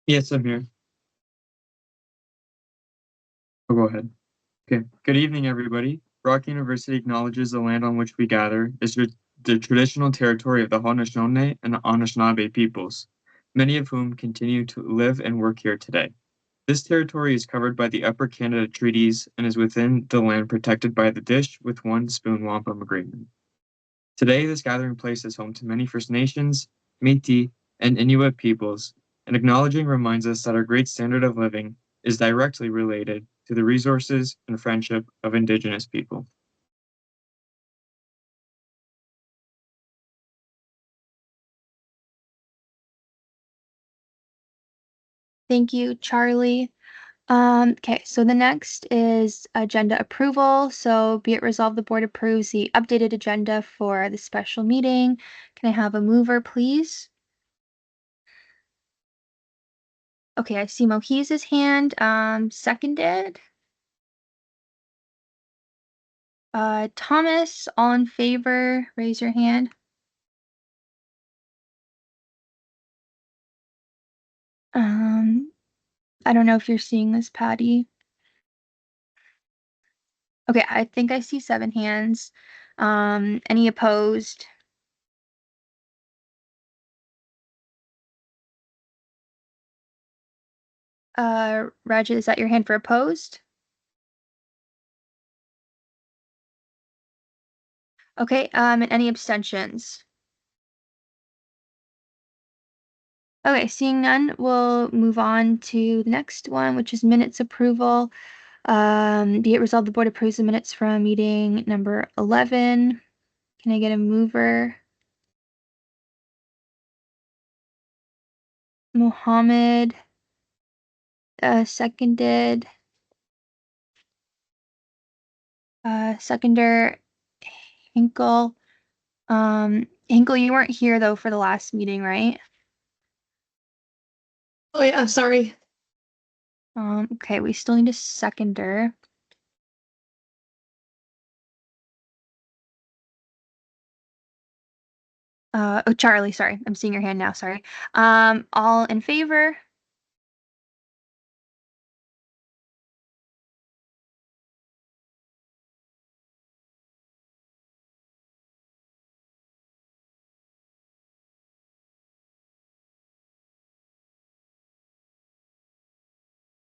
Yes, I'm here. Oh, go ahead. Okay. Good evening, everybody. Brock University acknowledges the land on which we gather is the traditional territory of the Haudenosaunee and Anishinaabe peoples, many of whom continue to live and work here today. This territory is covered by the Upper Canada Treaties and is within the land protected by the Dish with One Spoon Wampum Agreement. Today, this gathering place is home to many First Nations, Métis, and Inuit peoples, and acknowledging reminds us that our great standard of living is directly related to the resources and friendship of Indigenous people. Thank you, Charlie. Okay, so the next is agenda approval. So be it resolved, the board approves the updated agenda for the special meeting. Can I have a mover, please? Okay, I see Mohise's hand. Seconded. Thomas, all in favor, raise your hand. I don't know if you're seeing this, Patty. Okay, I think I see 7 hands. Any opposed? Raja, is that your hand for opposed? Okay, and any abstentions? Okay, seeing none, we'll move on to the next one, which is minutes approval. Be it resolved, the board approves the minutes from meeting number 11. Can I get a mover? Mohammed, seconded. Seconder, Hinkle. Hinkle, you weren't here though for the last meeting, right? Oh yeah, sorry. Okay, we still need a seconder. Oh, Charlie, sorry. I'm seeing your hand now, sorry. All in favor?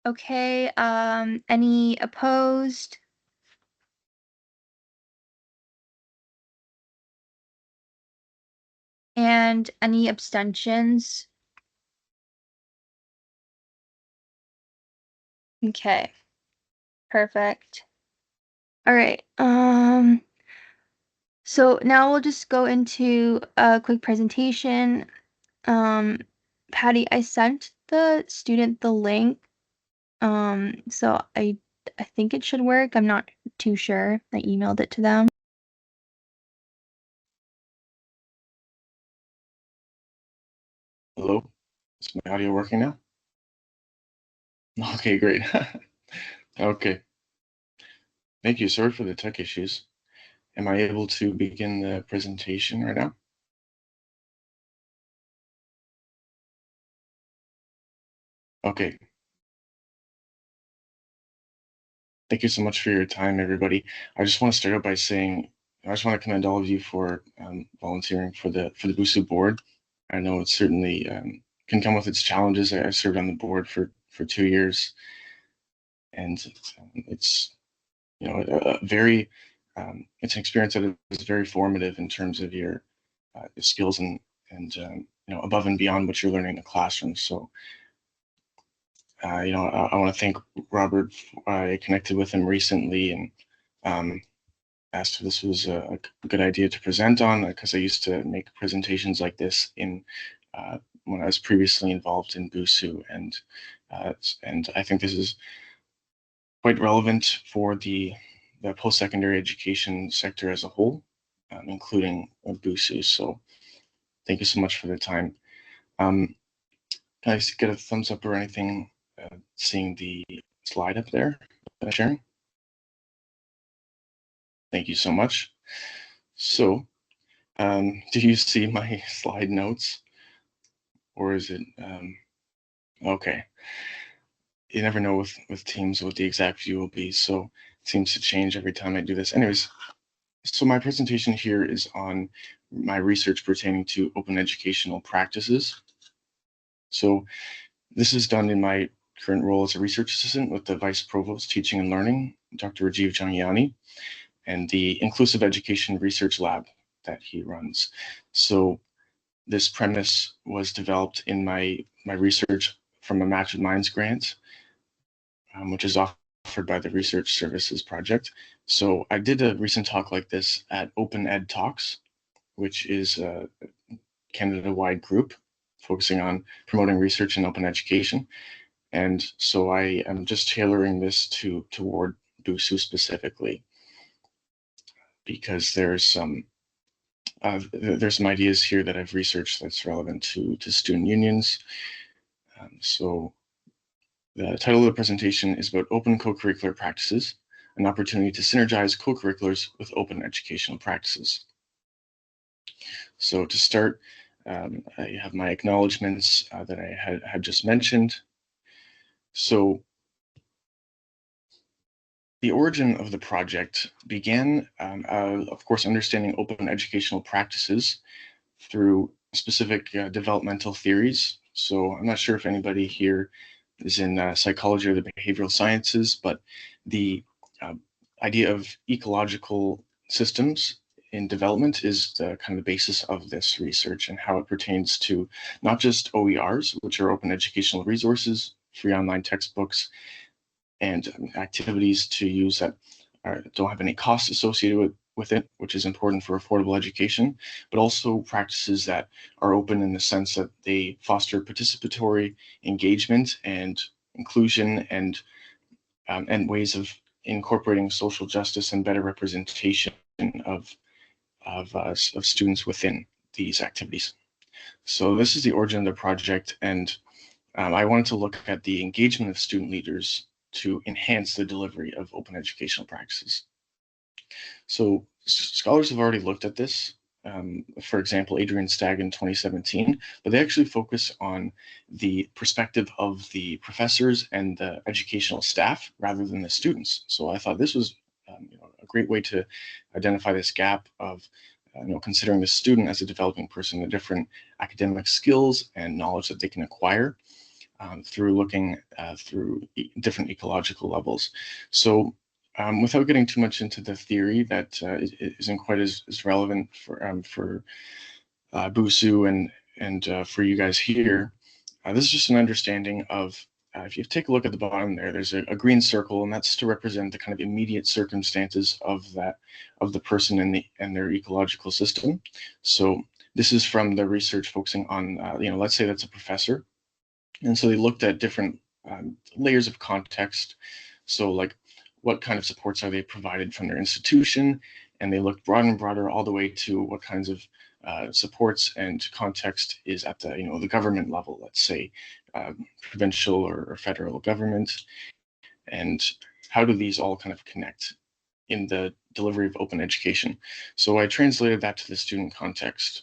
Okay, any opposed? And any abstentions? Okay, perfect. All right, so now we'll just go into a quick presentation. Um, Patty, I sent the student the link. So I think it should work. I'm not too sure. I emailed it to them. Hello, is my audio working now? Okay, great. Okay, thank you. Sorry for the tech issues. Am I able to begin the presentation right now? Okay. Thank you so much for your time, everybody. I just want to start out by saying I just want to commend all of you for volunteering for the BUSU board. I know it certainly can come with its challenges. I served on the board for 2 years, and it's a very it's an experience that is very formative in terms of your skills and above and beyond what you're learning in the classroom. So I want to thank Robert. I connected with him recently and asked if this was a good idea to present on because I used to make presentations like this in when I was previously involved in BUSU, and I think this is quite relevant for the post-secondary education sector as a whole, including BUSU. So thank you so much for the time. Can I get a thumbs up or anything seeing the slide up there that I'm sharing? Thank you so much. So do you see my slide notes, or is it Okay. You never know with teams what the exact view will be, so it seems to change every time I do this. Anyways, so my presentation here is on my research pertaining to open educational practices. So this is done in my current role as a research assistant with the Vice Provost Teaching and Learning, Dr. Rajiv Jangiani, and the Inclusive Education Research Lab that he runs. So this premise was developed in my research from a Match with Minds grant, which is offered by the Research Services Project. So I did a recent talk like this at Open Ed Talks, which is a Canada-wide group focusing on promoting research in open education. And so I am just tailoring this toward BUSU specifically, because there's some ideas here that I've researched that's relevant to student unions. So the title of the presentation is about open co-curricular practices, an opportunity to synergize co-curriculars with open educational practices. So to start, I have my acknowledgements that I had just mentioned. So the origin of the project began, of course, understanding open educational practices through specific developmental theories. So I'm not sure if anybody here is in psychology or the behavioral sciences, but the uh, idea of ecological systems in development is the kind of the basis of this research and how it pertains to not just OERs, which are open educational resources, free online textbooks, and activities to use that don't have any costs associated with it, which is important for affordable education, but also practices that are open in the sense that they foster participatory engagement and inclusion and ways of incorporating social justice and better representation of students within these activities. So this is the origin of the project, and I wanted to look at the engagement of student leaders to enhance the delivery of open educational practices. So scholars have already looked at this. For example, Adrian Stagg in 2017, but they actually focus on the perspective of the professors and the educational staff rather than the students. So I thought this was a great way to identify this gap of considering the student as a developing person, the different academic skills and knowledge that they can acquire through looking through different ecological levels. So without getting too much into the theory that isn't quite as relevant for BUSU and for you guys here, this is just an understanding of if you take a look at the bottom there, there's a green circle, and that's to represent the kind of immediate circumstances of the person and their ecological system. So this is from the research focusing on let's say that's a professor, and so they looked at different layers of context. So like what kind of supports are they provided from their institution? And they looked broader and broader all the way to what kinds of supports and context is at the government level, let's say provincial or federal government. And how do these all kind of connect in the delivery of open education? So I translated that to the student context.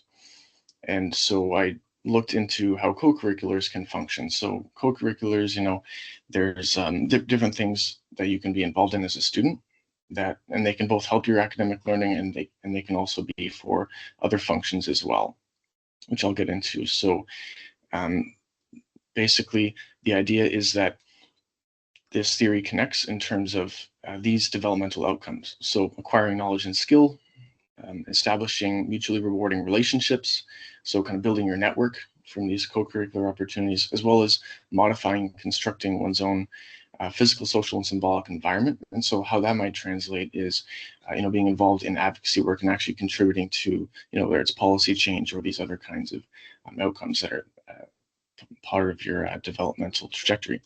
And so I looked into how co-curriculars can function. So co-curriculars, there's different things that you can be involved in as a student and they can both help your academic learning and they can also be for other functions as well, which I'll get into. So um, basically, the idea is that this theory connects in terms of these developmental outcomes. So acquiring knowledge and skill, establishing mutually rewarding relationships, so kind of building your network from these co-curricular opportunities, as well as modifying, constructing one's own physical, social, and symbolic environment. And so how that might translate is, being involved in advocacy work and actually contributing to, whether it's policy change or these other kinds of outcomes that are part of your developmental trajectory.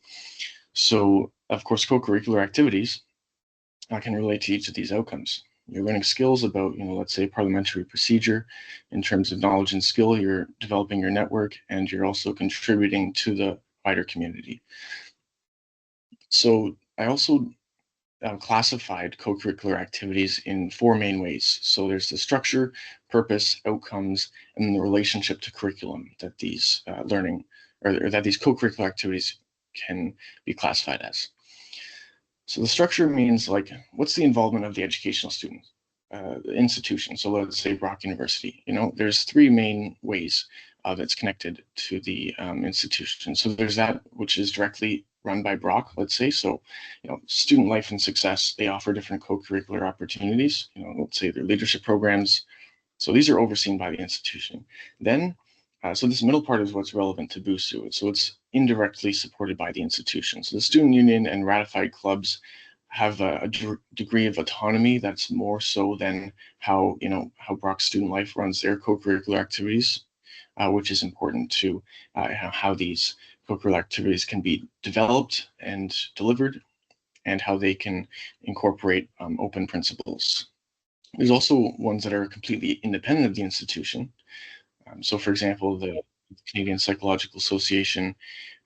So, of course, co-curricular activities can relate to each of these outcomes. You're learning skills about, let's say parliamentary procedure in terms of knowledge and skill. You're developing your network, and you're also contributing to the wider community. So I also classified co-curricular activities in four main ways. So there's the structure, purpose, outcomes, and the relationship to curriculum that these learning or that these co-curricular activities can be classified as. So the structure means, like, what's the involvement of the educational student, the institution? So let's say Brock University. There's three main ways that's connected to the institution. So there's that which is directly run by Brock, let's say. So, student life and success, they offer different co-curricular opportunities. Let's say their leadership programs. So these are overseen by the institution. Then, so this middle part is what's relevant to BUSU. So it's indirectly supported by the institution. So the student union and ratified clubs have a degree of autonomy that's more so than how Brock's student life runs their co-curricular activities, which is important to how these co-curricular activities can be developed and delivered, and how they can incorporate open principles. There's also ones that are completely independent of the institution. So, for example, the Canadian Psychological Association,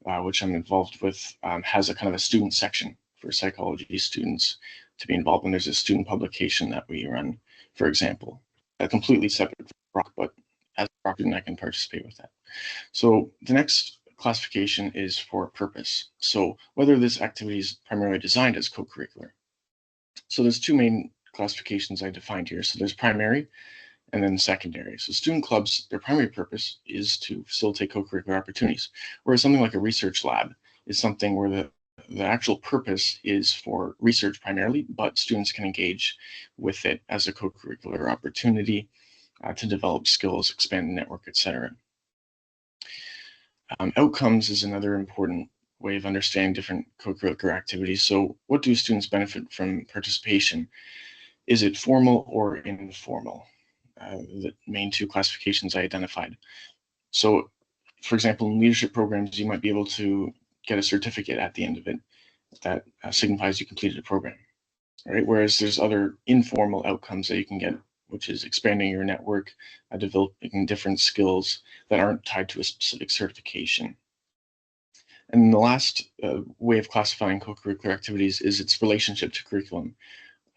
which I'm involved with, has a kind of a student section for psychology students to be involved in. There's a student publication that we run, for example, completely separate from Brock, but as a Brock student, I can participate with that. So the next classification is for purpose. So whether this activity is primarily designed as co-curricular. So there's two main classifications I defined here. So there's primary and then secondary. So student clubs, their primary purpose is to facilitate co-curricular opportunities, whereas something like a research lab is something where the actual purpose is for research primarily, but students can engage with it as a co-curricular opportunity to develop skills, expand the network, etc. Outcomes is another important way of understanding different co-curricular activities. So what do students benefit from participation? Is it formal or informal? The main two classifications I identified. So, for example, in leadership programs, you might be able to get a certificate at the end of it that signifies you completed a program, right? Whereas there's other informal outcomes that you can get, which is expanding your network, developing different skills that aren't tied to a specific certification. And the last way of classifying co-curricular activities is its relationship to curriculum,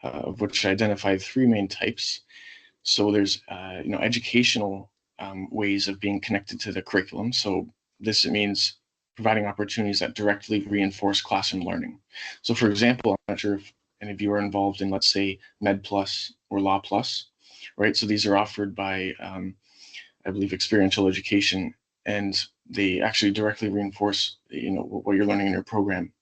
of which I identified three main types. So there's educational ways of being connected to the curriculum. So this means providing opportunities that directly reinforce classroom learning. So for example, I'm not sure if any of you are involved in, let's say, Med Plus or Law Plus, right? So these are offered by, I believe, experiential education, and they actually directly reinforce, what you're learning in your program.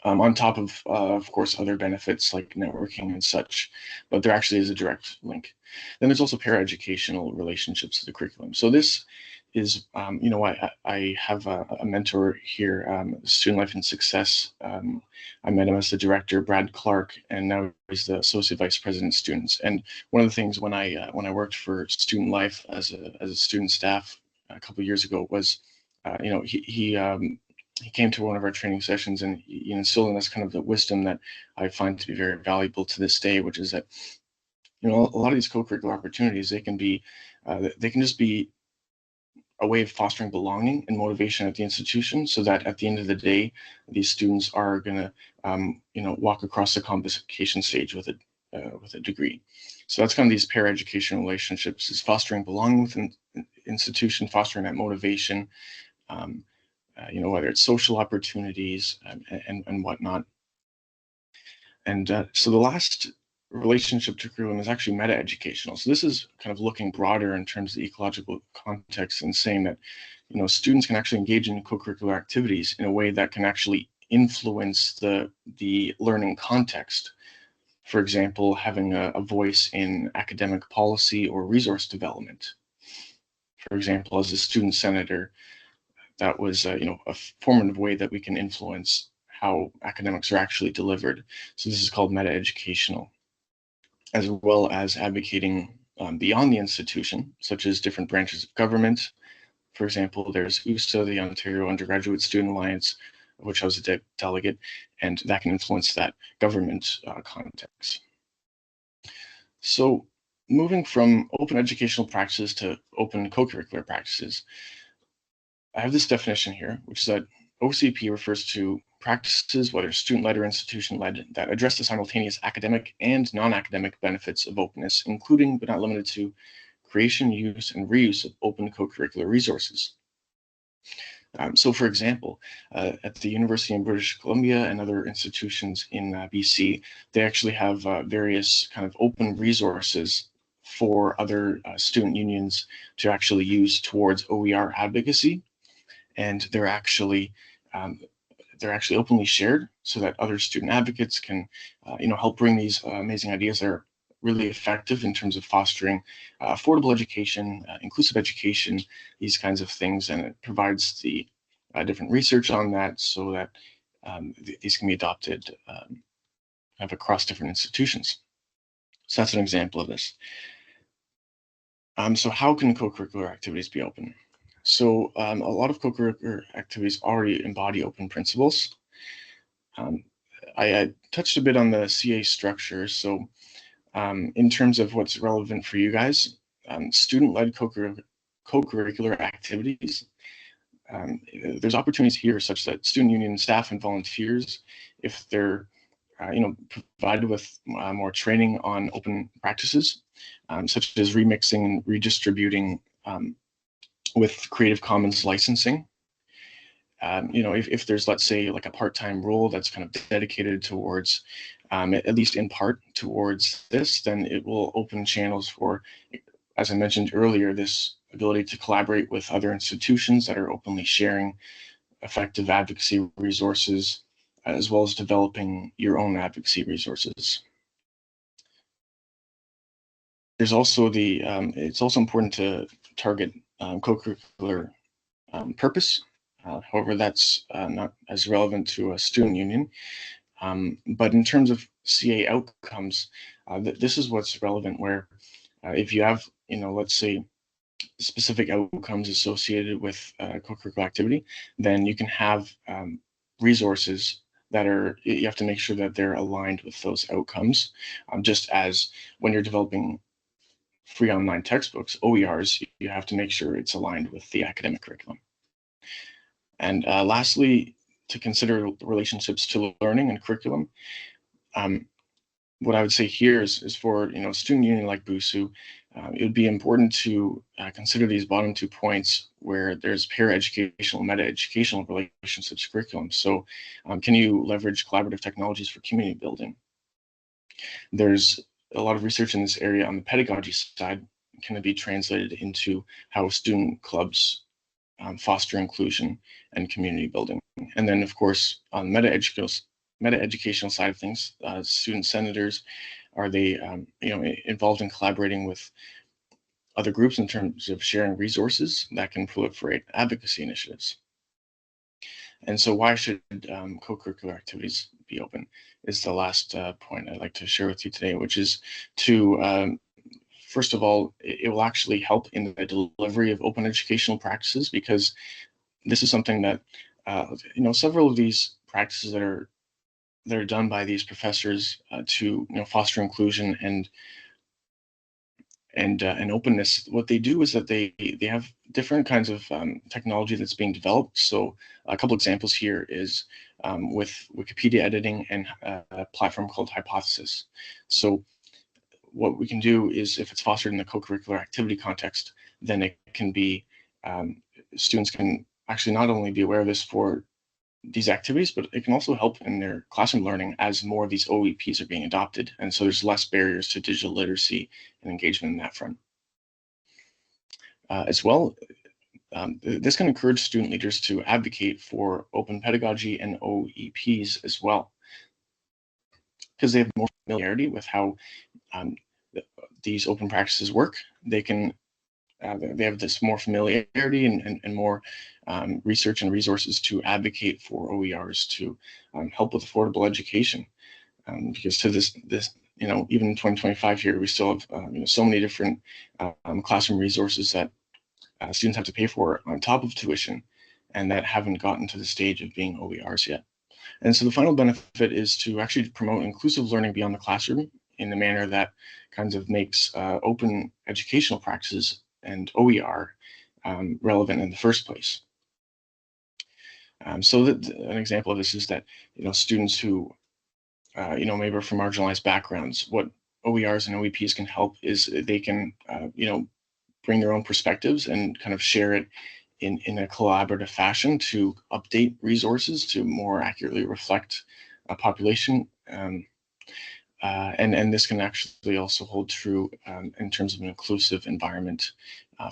On top of course, other benefits like networking and such, but there actually is a direct link. Then there's also paraeducational relationships to the curriculum. So this is, I have a mentor here, Student Life and Success. I met him as the director, Brad Clark, and now he's the associate vice president of students. And one of the things when I worked for Student Life as a student staff a couple of years ago was, he came to one of our training sessions and he instilled in us kind of the wisdom that I find to be very valuable to this day, which is that, a lot of these co-curricular opportunities, they can just be a way of fostering belonging and motivation at the institution, so that at the end of the day, these students are going to, walk across the convocation stage with a degree. So that's kind of these pair-educational relationships, is fostering belonging within institution, fostering that motivation, whether it's social opportunities and whatnot. And so the last relationship to curriculum is actually meta-educational. So this is kind of looking broader in terms of the ecological context and saying that, students can actually engage in co-curricular activities in a way that can actually influence the learning context. For example, having a voice in academic policy or resource development. For example, as a student senator, that was a formative way that we can influence how academics are actually delivered. So this is called meta-educational, as well as advocating beyond the institution, such as different branches of government. For example, there's USA, the Ontario Undergraduate Student Alliance, of which I was a delegate, and that can influence that government context. So moving from open educational practices to open co-curricular practices, I have this definition here, which is that OCP refers to practices, whether student-led or institution-led, that address the simultaneous academic and non-academic benefits of openness, including but not limited to creation, use, and reuse of open co-curricular resources. So for example, at the University in British Columbia and other institutions in BC, they actually have various kind of open resources for other student unions to actually use towards OER advocacy. And um, they're actually openly shared so that other student advocates can, help bring these amazing ideas that are really effective in terms of fostering affordable education, inclusive education, these kinds of things. And it provides the different research on that so that these can be adopted kind of across different institutions. So that's an example of this. So how can co-curricular activities be open? So a lot of co-curricular activities already embody open principles. Um, I touched a bit on the CA structure. So in terms of what's relevant for you guys, student-led co-curricular activities, there's opportunities here such that student union staff and volunteers, if they're provided with more training on open practices, such as remixing and redistributing with Creative Commons licensing. If there's, let's say, like a part-time role that's kind of dedicated towards, at least in part towards this, then it will open channels for, as I mentioned earlier, this ability to collaborate with other institutions that are openly sharing effective advocacy resources, as well as developing your own advocacy resources. There's also it's also important to target co-curricular purpose. However, that's not as relevant to a student union. But in terms of CA outcomes, this is what's relevant, where if you have, let's say, specific outcomes associated with co-curricular activity, then you can have resources that you have to make sure that they're aligned with those outcomes. Just as when you're developing free online textbooks, OERs, you have to make sure it's aligned with the academic curriculum. And lastly, to consider relationships to learning and curriculum. What I would say here is for student union like BUSU, it would be important to consider these bottom 2 points where there's para-educational, meta-educational relationships curriculum. So can you leverage collaborative technologies for community building? There's a lot of research in this area on the pedagogy side. Can it be translated into how student clubs foster inclusion and community building? And then, of course, on meta-educational side of things, student senators, are they involved in collaborating with other groups in terms of sharing resources that can proliferate advocacy initiatives? And so why should co-curricular activities be open is the last point I'd like to share with you today, which is to first of all, it will actually help in the delivery of open educational practices, because this is something that several of these practices that are done by these professors to foster inclusion and openness. What they do is that they have different kinds of technology that's being developed. So a couple examples here is with Wikipedia editing and a platform called Hypothesis. So what we can do is, if it's fostered in the co-curricular activity context, then it can be students can actually not only be aware of this for these activities, but it can also help in their classroom learning as more of these OEPs are being adopted. And so there's less barriers to digital literacy and engagement in that front. As well, this can encourage student leaders to advocate for open pedagogy and OEPs as well, because they have more familiarity with how um, these open practices work. They have this more familiarity and more research and resources to advocate for OERs to help with affordable education. Because to this, even in 2025 here, we still have so many different classroom resources that students have to pay for on top of tuition, and that haven't gotten to the stage of being OERs yet. And so the final benefit is to actually promote inclusive learning beyond the classroom in a manner that kind of makes open educational practices and OER relevant in the first place. So an example of this is that students who maybe are from marginalized backgrounds, what OERs and OEPs can help is they can bring their own perspectives and kind of share it in a collaborative fashion to update resources to more accurately reflect a population. And this can actually also hold true in terms of an inclusive environment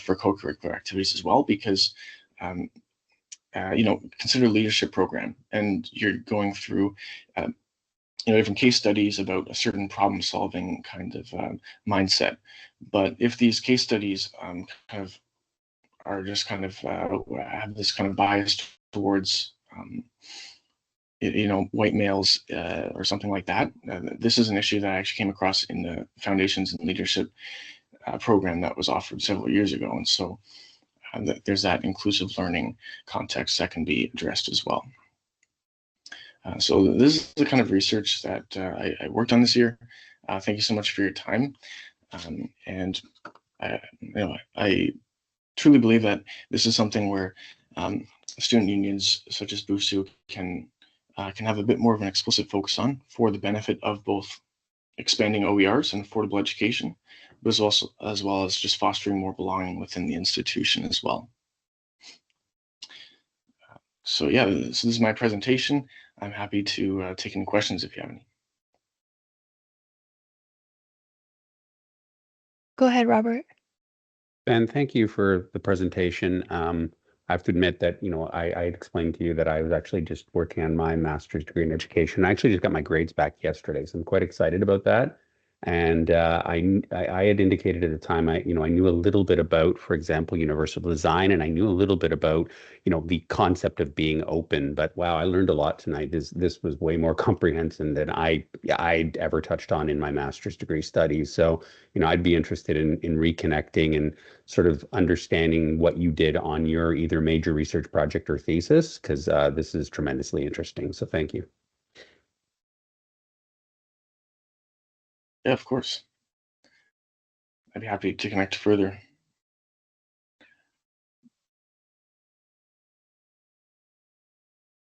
for co-curricular activities as well, because consider a leadership program, and you're going through different case studies about a certain problem-solving kind of mindset. But if these case studies kind of are just kind of have this kind of bias towards white males or something like that. This is an issue that I actually came across in the Foundations in Leadership program that was offered several years ago. And so there's that inclusive learning context that can be addressed as well. So this is the kind of research that I worked on this year. Thank you so much for your time. And I truly believe that this is something where student unions such as BUSU can have a bit more of an explicit focus on for the benefit of both expanding OERs and affordable education, but as well as just fostering more belonging within the institution as well. So yeah, so this is my presentation. I'm happy to take any questions if you have any. Go ahead, Robert. Ben, thank you for the presentation. I have to admit that, I explained to you that I was actually just working on my master's degree in education. I actually just got my grades back yesterday, so I'm quite excited about that. And I had indicated at the time, I knew a little bit about, for example, universal design, and I knew a little bit about, the concept of being open. But wow, I learned a lot tonight. This was way more comprehensive than I'd ever touched on in my master's degree studies. So, I'd be interested in reconnecting and sort of understanding what you did on your either major research project or thesis, because this is tremendously interesting. So thank you. Yeah, of course. I'd be happy to connect further.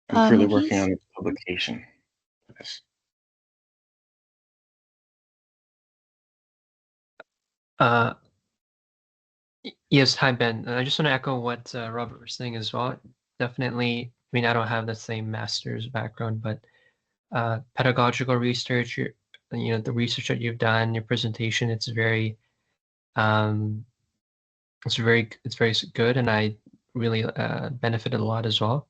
I'm currently working on a publication. Yes. Yes, hi Ben. I just want to echo what Robert was saying as well. Definitely, I mean, I don't have the same master's background, but pedagogical research, the research that you've done, your presentation, it's very good, and I really benefited a lot as well.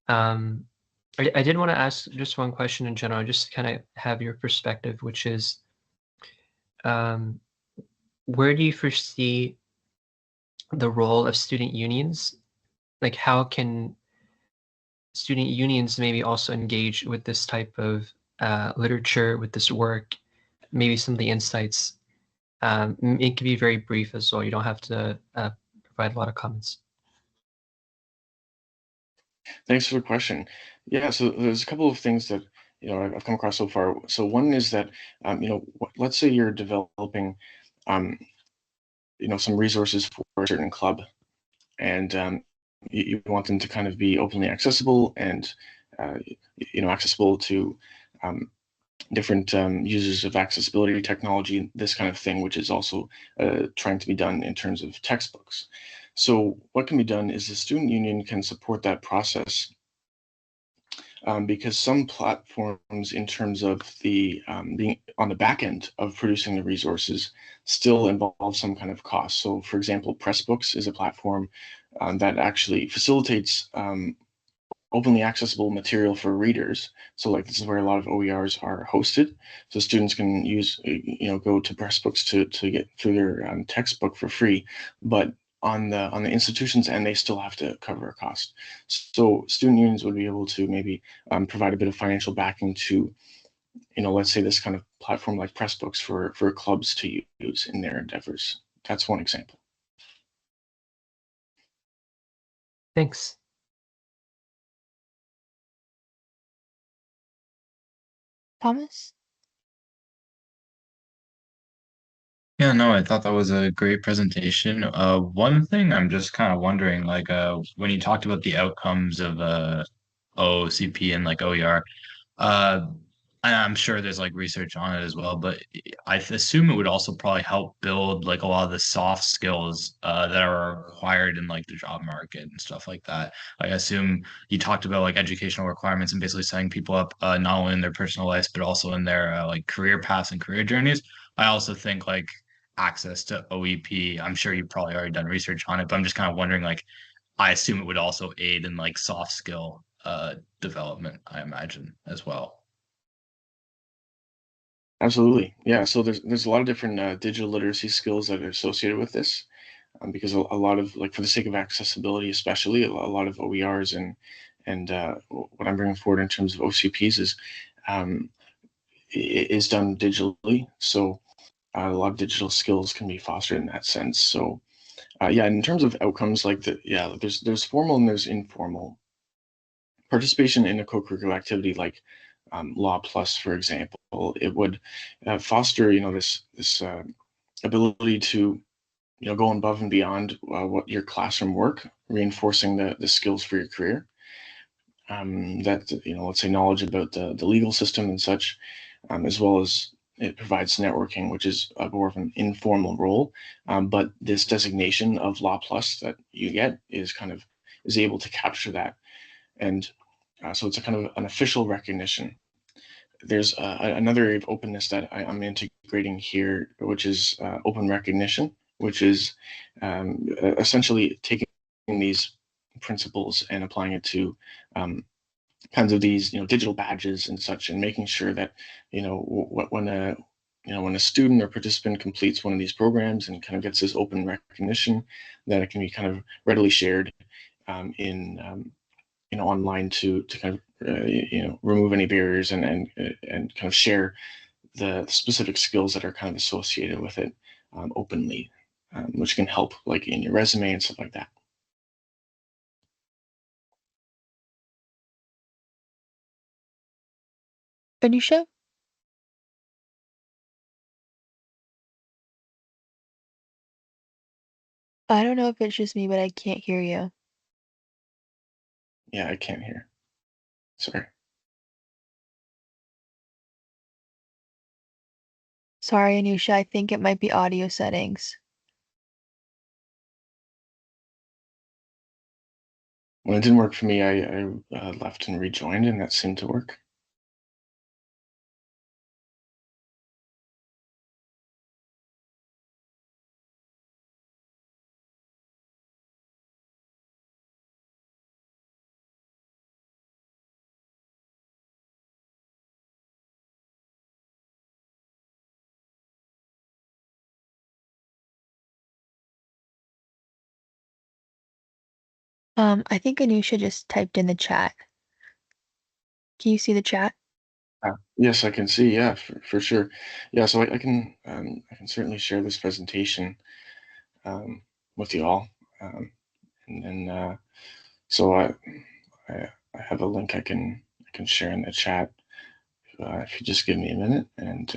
I did want to ask just one question in general, just kind of have your perspective, which is, where do you foresee the role of student unions? Like, how can student unions maybe also engage with this type of literature, with this work, maybe some of the insights? It can be very brief as well. You don't have to provide a lot of comments. Thanks for the question. Yeah, so there's a couple of things that I've come across so far. So one is that let's say you're developing some resources for a certain club, and you want them to kind of be openly accessible and accessible to different users of accessibility technology, this kind of thing, which is also trying to be done in terms of textbooks. So what can be done is the student union can support that process, because some platforms, in terms of the being on the back end of producing the resources, still involve some kind of cost. So, for example, Pressbooks is a platform that actually facilitates openly accessible material for readers. So, like, this is where a lot of OERs are hosted. So students can use, go to Pressbooks to get through their textbook for free, but on the institutions, and they still have to cover a cost. So student unions would be able to maybe provide a bit of financial backing to, let's say, this kind of platform like Pressbooks for clubs to use in their endeavors. That's one example. Thanks. Thomas? Yeah, no, I thought that was a great presentation. One thing I'm just kind of wondering, like, when you talked about the outcomes of OCP and like OER, I'm sure there's like research on it as well, but I assume it would also probably help build like a lot of the soft skills that are required in like the job market and stuff like that. Like, I assume you talked about like educational requirements and basically setting people up not only in their personal lives but also in their like career paths and career journeys. I also think like access to OEP. I'm sure you've probably already done research on it, but I'm just kind of wondering like I assume it would also aid in like soft skill development, I imagine as well. Absolutely. Yeah. So there's a lot of different digital literacy skills that are associated with this, because a lot of, like, for the sake of accessibility, especially a lot of OERs and what I'm bringing forward in terms of OCPs um, is done digitally. So a lot of digital skills can be fostered in that sense. So yeah, in terms of outcomes, like there's formal and there's informal participation in a co-curricular activity like Law Plus, for example. It would foster, this ability to, go above and beyond what your classroom work, reinforcing the skills for your career. That, let's say, knowledge about the legal system and such, as well as it provides networking, which is a more of an informal role. But this designation of Law Plus that you get is able to capture that, and so it's a kind of an official recognition. There's another area of openness that I'm integrating here, which is open recognition, which is essentially taking these principles and applying it to kinds of these, digital badges and such, and making sure that, when a student or participant completes one of these programs and kind of gets this open recognition, that it can be kind of readily shared in online to kind of remove any barriers and kind of share the specific skills that are kind of associated with it openly, which can help like in your resume and stuff like that. Anisha? I don't know if it's just me, but I can't hear you. Yeah, I can't hear. Sorry. Sorry, Anusha, I think it might be audio settings. When it didn't work for me, I left and rejoined, and that seemed to work. I think Anusha just typed in the chat. Can you see the chat? Yes, I can see. Yeah, for sure. Yeah, so I can certainly share this presentation um, with you all, and then so I have a link I can share in the chat if you just give me a minute, and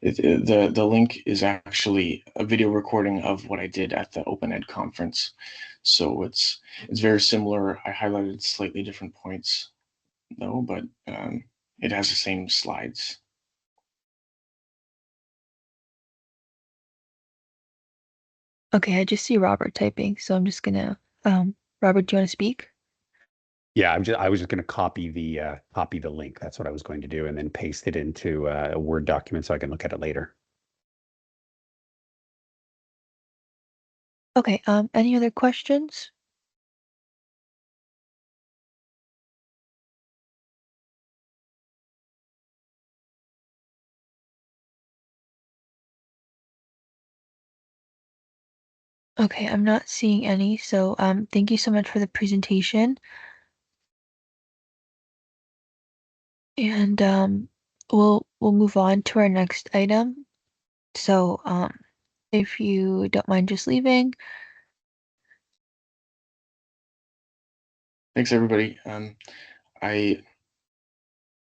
the link is actually a video recording of what I did at the Open Ed conference. So it's very similar. I highlighted slightly different points though, but it has the same slides. Okay, I just see Robert typing, so I'm just gonna Robert, do you want to speak? Yeah, I was just going to copy the link. That's what I was going to do, and then paste it into a Word document so I can look at it later. Okay, any other questions? Okay, I'm not seeing any, so thank you so much for the presentation. And we'll move on to our next item. So if you don't mind just leaving. Thanks, everybody. I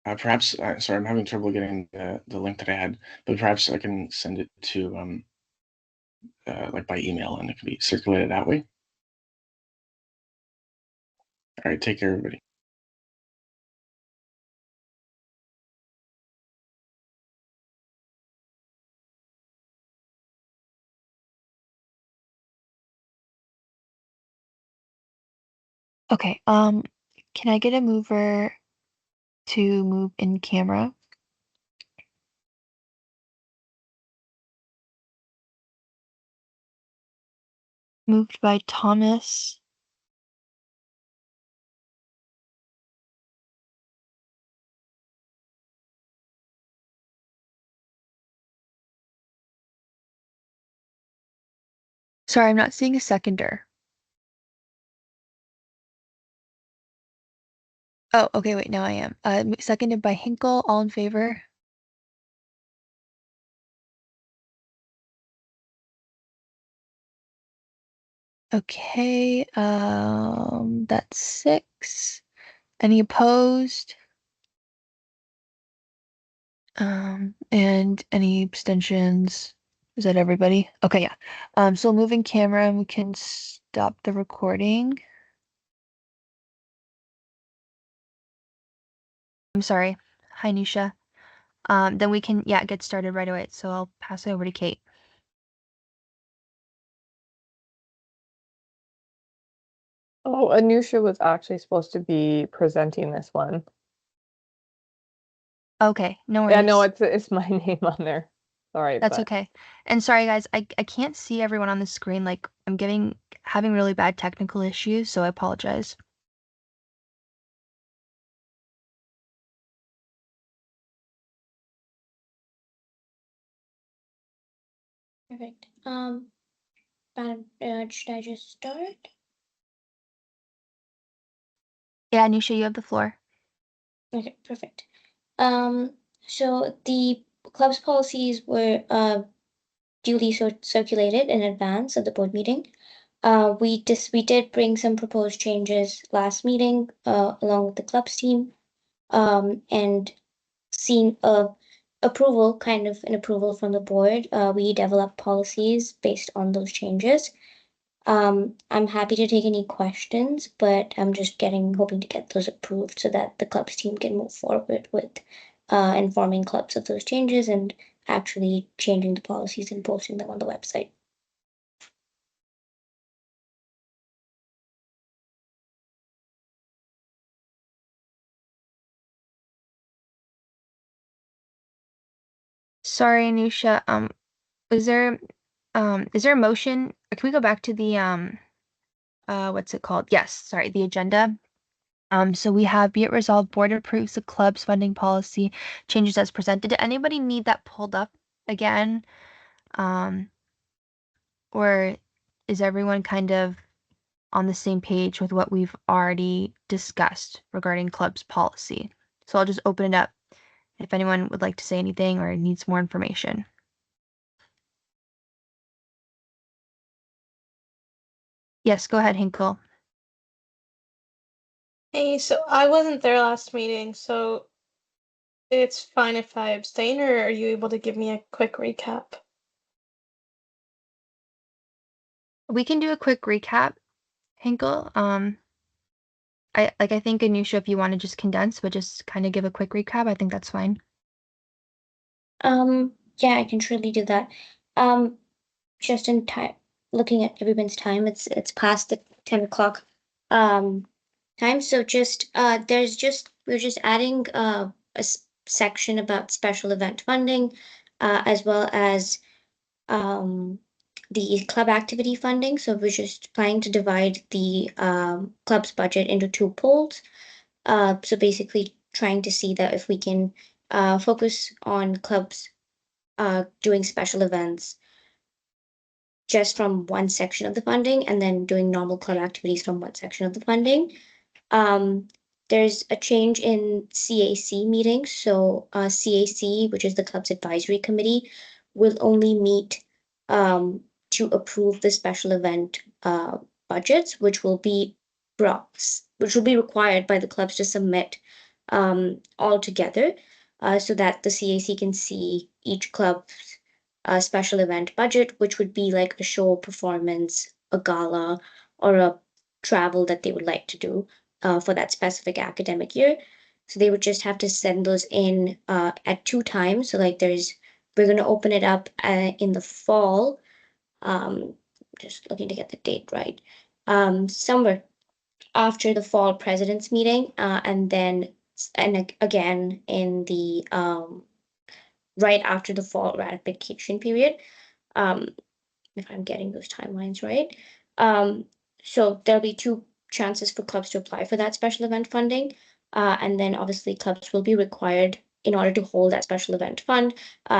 perhaps sorry, I'm having trouble getting the link that I had, but perhaps I can send it to like by email, and it can be circulated that way. All right, take care, everybody. Okay, can I get a mover to move in camera? Moved by Thomas. Sorry, I'm not seeing a seconder. Oh, okay, wait, now I am. Seconded by Hinkle, all in favor? Okay, that's 6. Any opposed? And any abstentions? Is that everybody? Okay, yeah. So moving camera and we can stop the recording. I'm sorry. Hi, Nisha. Then we can, yeah, get started right away. So I'll pass it over to Kate. Oh, Anusha was actually supposed to be presenting this one. Okay, no Yeah, no, worries. it's my name on there. Sorry, That's but okay. And sorry guys, I can't see everyone on the screen. Like I'm having really bad technical issues, so I apologize. Perfect. Should I just start? Yeah, Nisha, you have the floor. Okay, perfect. So the club's policies were duly circulated in advance of the board meeting. We did bring some proposed changes last meeting, along with the club's team, and seeing approval, kind of an approval from the board. We developed policies based on those changes. I'm happy to take any questions, but I'm just hoping to get those approved so that the club's team can move forward with informing clubs of those changes and actually changing the policies and posting them on the website. Sorry, Nisha. Is there a motion? Can we go back to the what's it called? Yes, sorry, the agenda. So we have be it resolved, board approves the club's funding policy changes as presented. Did anybody need that pulled up again? Or is everyone kind of on the same page with what we've already discussed regarding club's policy? So I'll just open it up if anyone would like to say anything or needs more information. Yes, go ahead, Hinkle. Hey, so I wasn't there last meeting, so it's fine if I abstain, or are you able to give me a quick recap? We can do a quick recap, Hinkle. I think Anusha, if you want to just condense, but just kind of give a quick recap, I think that's fine. Yeah, I can surely do that. Just in time, looking at everyone's time, it's past the 10 o'clock time. So just we're just adding section about special event funding, as well as the club activity funding. So we're just planning to divide the club's budget into 2 pools. So basically trying to see that if we can focus on clubs doing special events just from one section of the funding and then doing normal club activities from one section of the funding. Um, there's a change in CAC meetings. So CAC, which is the club's advisory committee, will only meet to approve the special event budgets, which will be required by the clubs to submit all together, so that the CAC can see each club's special event budget, which would be like a show, performance, a gala, or a travel that they would like to do for that specific academic year. So they would just have to send those in at 2 times. So like we're going to open it up in the fall. Just looking to get the date right. Somewhere after the fall president's meeting, and then again in the right after the fall ratification period. Um, if I'm getting those timelines right. So there'll be two chances for clubs to apply for that special event funding. And then obviously clubs will be required in order to hold that special event fund,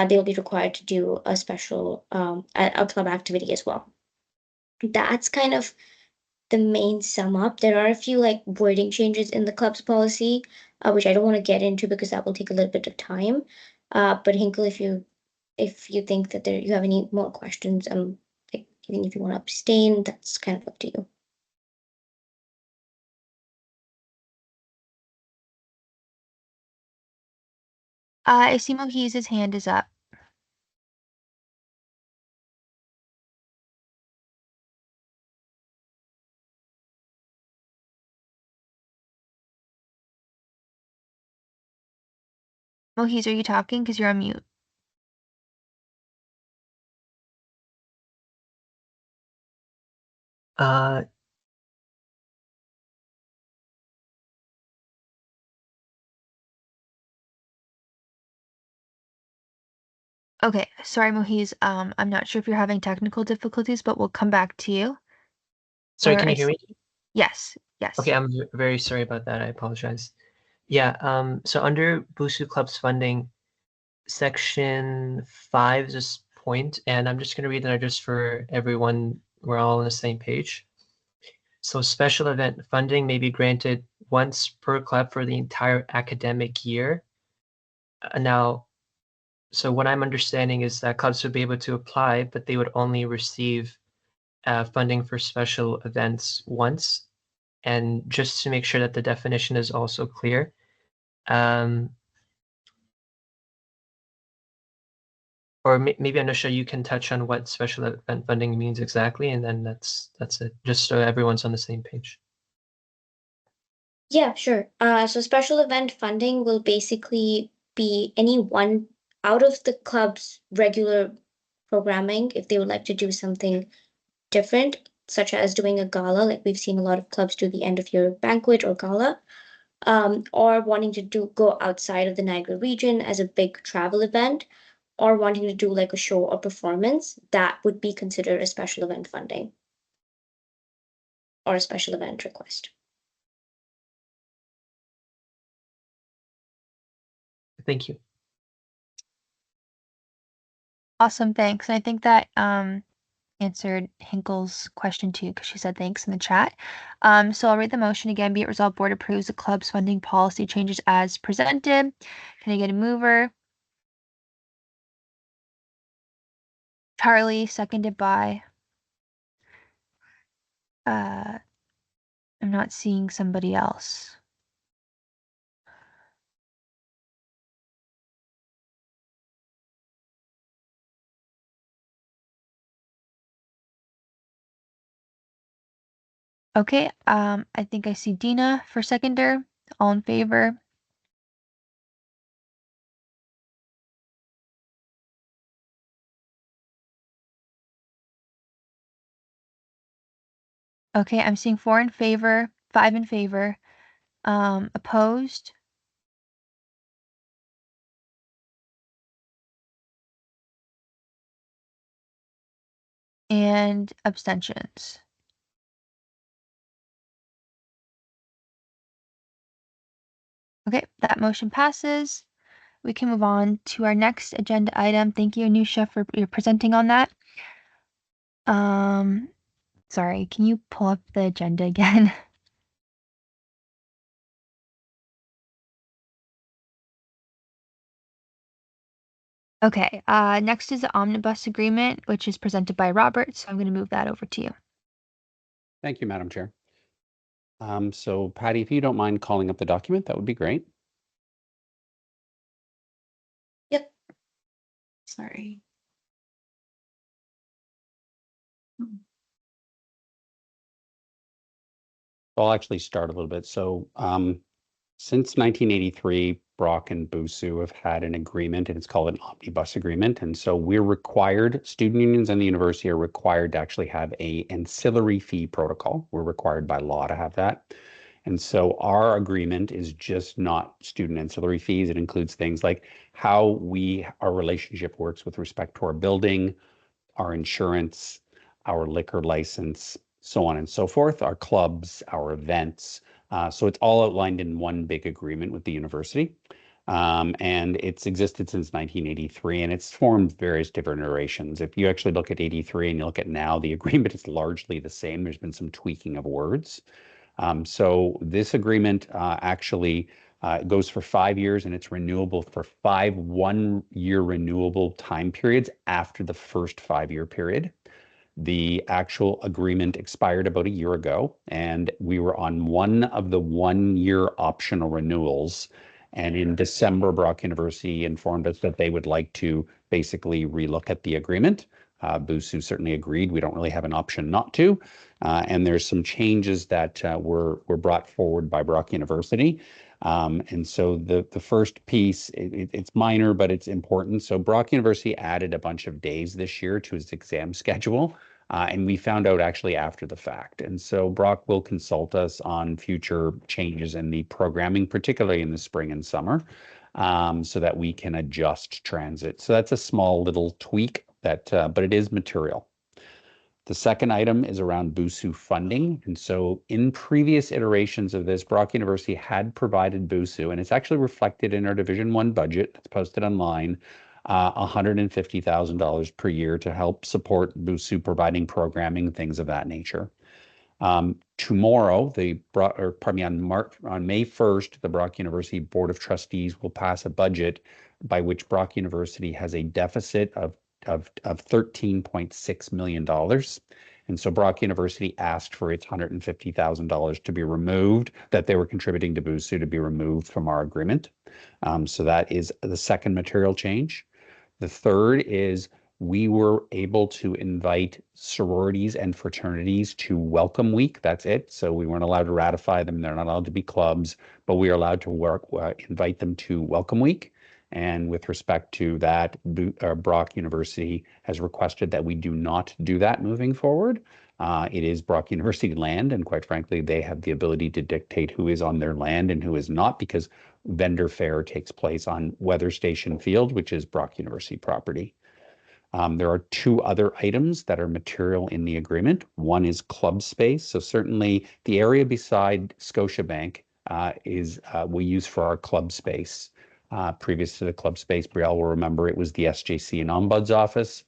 they'll be required to do a special a club activity as well. That's kind of the main sum up. There are a few like wording changes in the club's policy, which I don't want to get into because that will take a little bit of time. But Hinkle, if you think that you have any more questions, like even if you want to abstain, that's kind of up to you. I see Mohise's hand is up. Mohise, are you talking? Because you're on mute. Okay, sorry, Mohise. I'm not sure if you're having technical difficulties, but we'll come back to you. Sorry, Or can you hear me? Yes, yes. Okay, I'm very sorry about that. I apologize. Yeah, so under BUSU Club's funding, section 5 is this point, and I'm just going to read that just for everyone. We're all on the same page. So special event funding may be granted once per club for the entire academic year. Now, so what I'm understanding is that clubs would be able to apply, but they would only receive funding for special events once. And just to make sure that the definition is also clear, or maybe Anusha, you can touch on what special event funding means exactly, and then that's it, just so everyone's on the same page. Yeah, sure. So special event funding will basically be any one out of the club's regular programming if they would like to do something different, such as doing a gala, like we've seen a lot of clubs do the end of year banquet or gala, or wanting to go outside of the Niagara region as a big travel event, or wanting to do like a show or performance, that would be considered a special event funding or a special event request. Thank you. Awesome, thanks. And I think that answered Hinkle's question too, because she said thanks in the chat. So I'll read the motion again. Be it resolved, board approves the club's funding policy changes as presented. Can I get a mover? Charlie, seconded by I'm not seeing somebody else. Okay, I think I see Dina for seconder. All in favor? Okay, I'm seeing 4 in favor, 5 in favor. Opposed? And abstentions. Okay, that motion passes. We can move on to our next agenda item. Thank you, Anusha, for your presenting on that. Sorry, can you pull up the agenda again? Okay, next is the omnibus agreement, which is presented by Robert, so I'm going to move that over to you. Thank you, Madam Chair. So Patty, if you don't mind calling up the document, that would be great. Yep. Sorry. I'll actually start a little bit. So Since 1983, Brock and BUSU have had an agreement, and it's called an omnibus agreement. And so we're required, student unions and the university are required to actually have a ancillary fee protocol. We're required by law to have that. And so our agreement is just not student ancillary fees. It includes things like how our relationship works with respect to our building, our insurance, our liquor license, so on and so forth, our clubs, our events. So it's all outlined in one big agreement with the university. And it's existed since 1983, and it's formed various different iterations. If you actually look at 83 and you look at now, the agreement is largely the same. There's been some tweaking of words. So this agreement actually goes for 5 years, and it's renewable for 5 one-year renewable time periods after the first 5-year period. The actual agreement expired about a year ago, and we were on one of the 1-year optional renewals. And in December, Brock University informed us that they would like to basically relook at the agreement. BUSU certainly agreed. We don't really have an option not to. And there's some changes that were brought forward by Brock University. And so the first piece, it's minor, but it's important. So Brock University added a bunch of days this year to its exam schedule. And we found out actually after the fact. And so Brock will consult us on future changes in the programming, particularly in the spring and summer, so that we can adjust transit. So that's a small little tweak that, but it is material. The second item is around BUSU funding. And so in previous iterations of this, Brock University had provided BUSU, and it's actually reflected in our Division 1 budget. It's posted online, $150,000 per year to help support BUSU providing programming, things of that nature. Tomorrow, on May 1st, the Brock University Board of Trustees will pass a budget by which Brock University has a deficit of $13.6 million. And so Brock University asked for its $150,000 to be removed, that they were contributing to BUSU to be removed from our agreement. So that is the second material change. The third is we were able to invite sororities and fraternities to Welcome Week. That's it. So we weren't allowed to ratify them. They're not allowed to be clubs, but we are allowed to invite them to Welcome Week. And with respect to that, Brock University has requested that we do not do that moving forward. It is Brock University land, and quite frankly, they have the ability to dictate who is on their land and who is not, because vendor fair takes place on Weather Station Field, which is Brock University property. There are two other items that are material in the agreement. One is club space. So certainly the area beside Scotiabank we use for our club space. Previous to the club space, Brielle will remember it was the SJC and Ombuds office.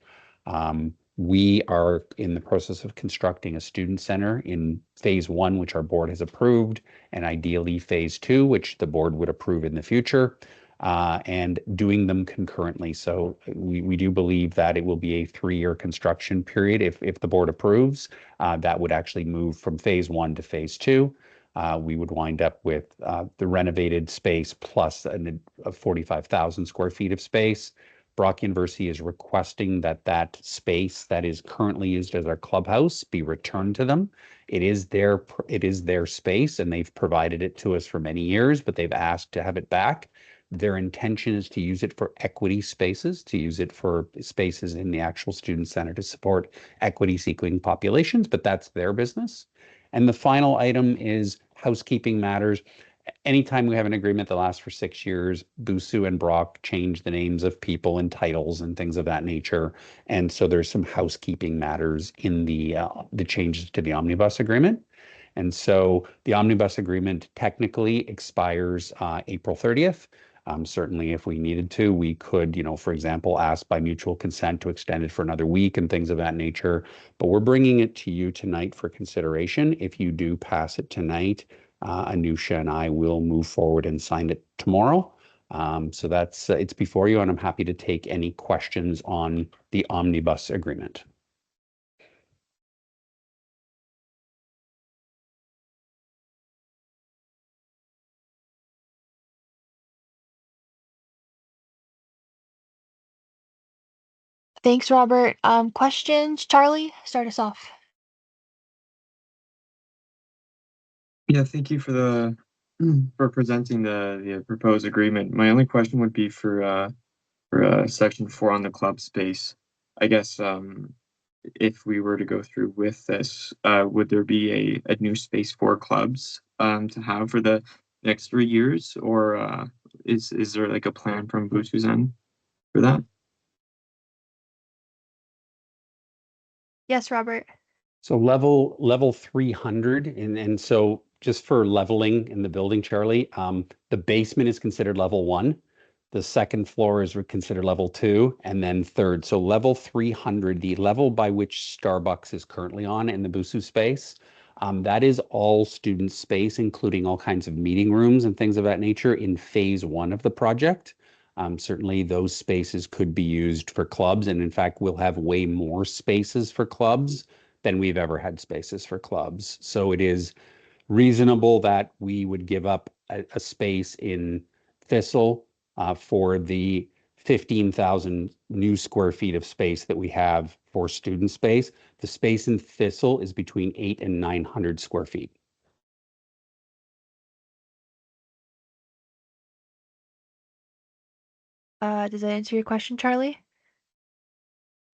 We are in the process of constructing a student center in phase 1, which our board has approved, and ideally phase 2, which the board would approve in the future, and doing them concurrently. So we do believe that it will be a 3-year construction period. If the board approves, that would actually move from phase 1 to phase 2. We would wind up with the renovated space plus 45,000 square feet of space. Brock University is requesting that space that is currently used as our clubhouse be returned to them. It is their space, and they've provided it to us for many years, but they've asked to have it back. Their intention is to use it for equity spaces, to use it for spaces in the actual student center to support equity-seeking populations, but that's their business. And the final item is housekeeping matters. Anytime we have an agreement that lasts for 6 years, BUSU and Brock change the names of people and titles and things of that nature. And so there's some housekeeping matters in the changes to the omnibus agreement. And so the omnibus agreement technically expires April 30th. Certainly, if we needed to, we could, for example, ask by mutual consent to extend it for another week and things of that nature. But we're bringing it to you tonight for consideration. If you do pass it tonight, Anusha and I will move forward and sign it tomorrow. So that's it's before you, and I'm happy to take any questions on the omnibus agreement. Thanks, Robert. Questions? Charlie, start us off. Yeah, thank you for the for presenting the proposed agreement. My only question would be for section 4 on the club space. I guess if we were to go through with this, would there be a new space for clubs to have for the next 3 years, or is there like a plan from BUSU's end for that? Yes, Robert. So level 300, and so just for leveling in the building, Charlie, the basement is considered level 1. The second floor is considered level 2, and then third. So level 300, the level by which Starbucks is currently on in the BUSU space, that is all student space, including all kinds of meeting rooms and things of that nature in phase 1 of the project. Certainly those spaces could be used for clubs, and in fact, we'll have way more spaces for clubs than we've ever had spaces for clubs. So it is reasonable that we would give up a space in Thistle for the 15,000 new square feet of space that we have for student space. The space in Thistle is between 800 and 900 square feet. Does that answer your question, Charlie?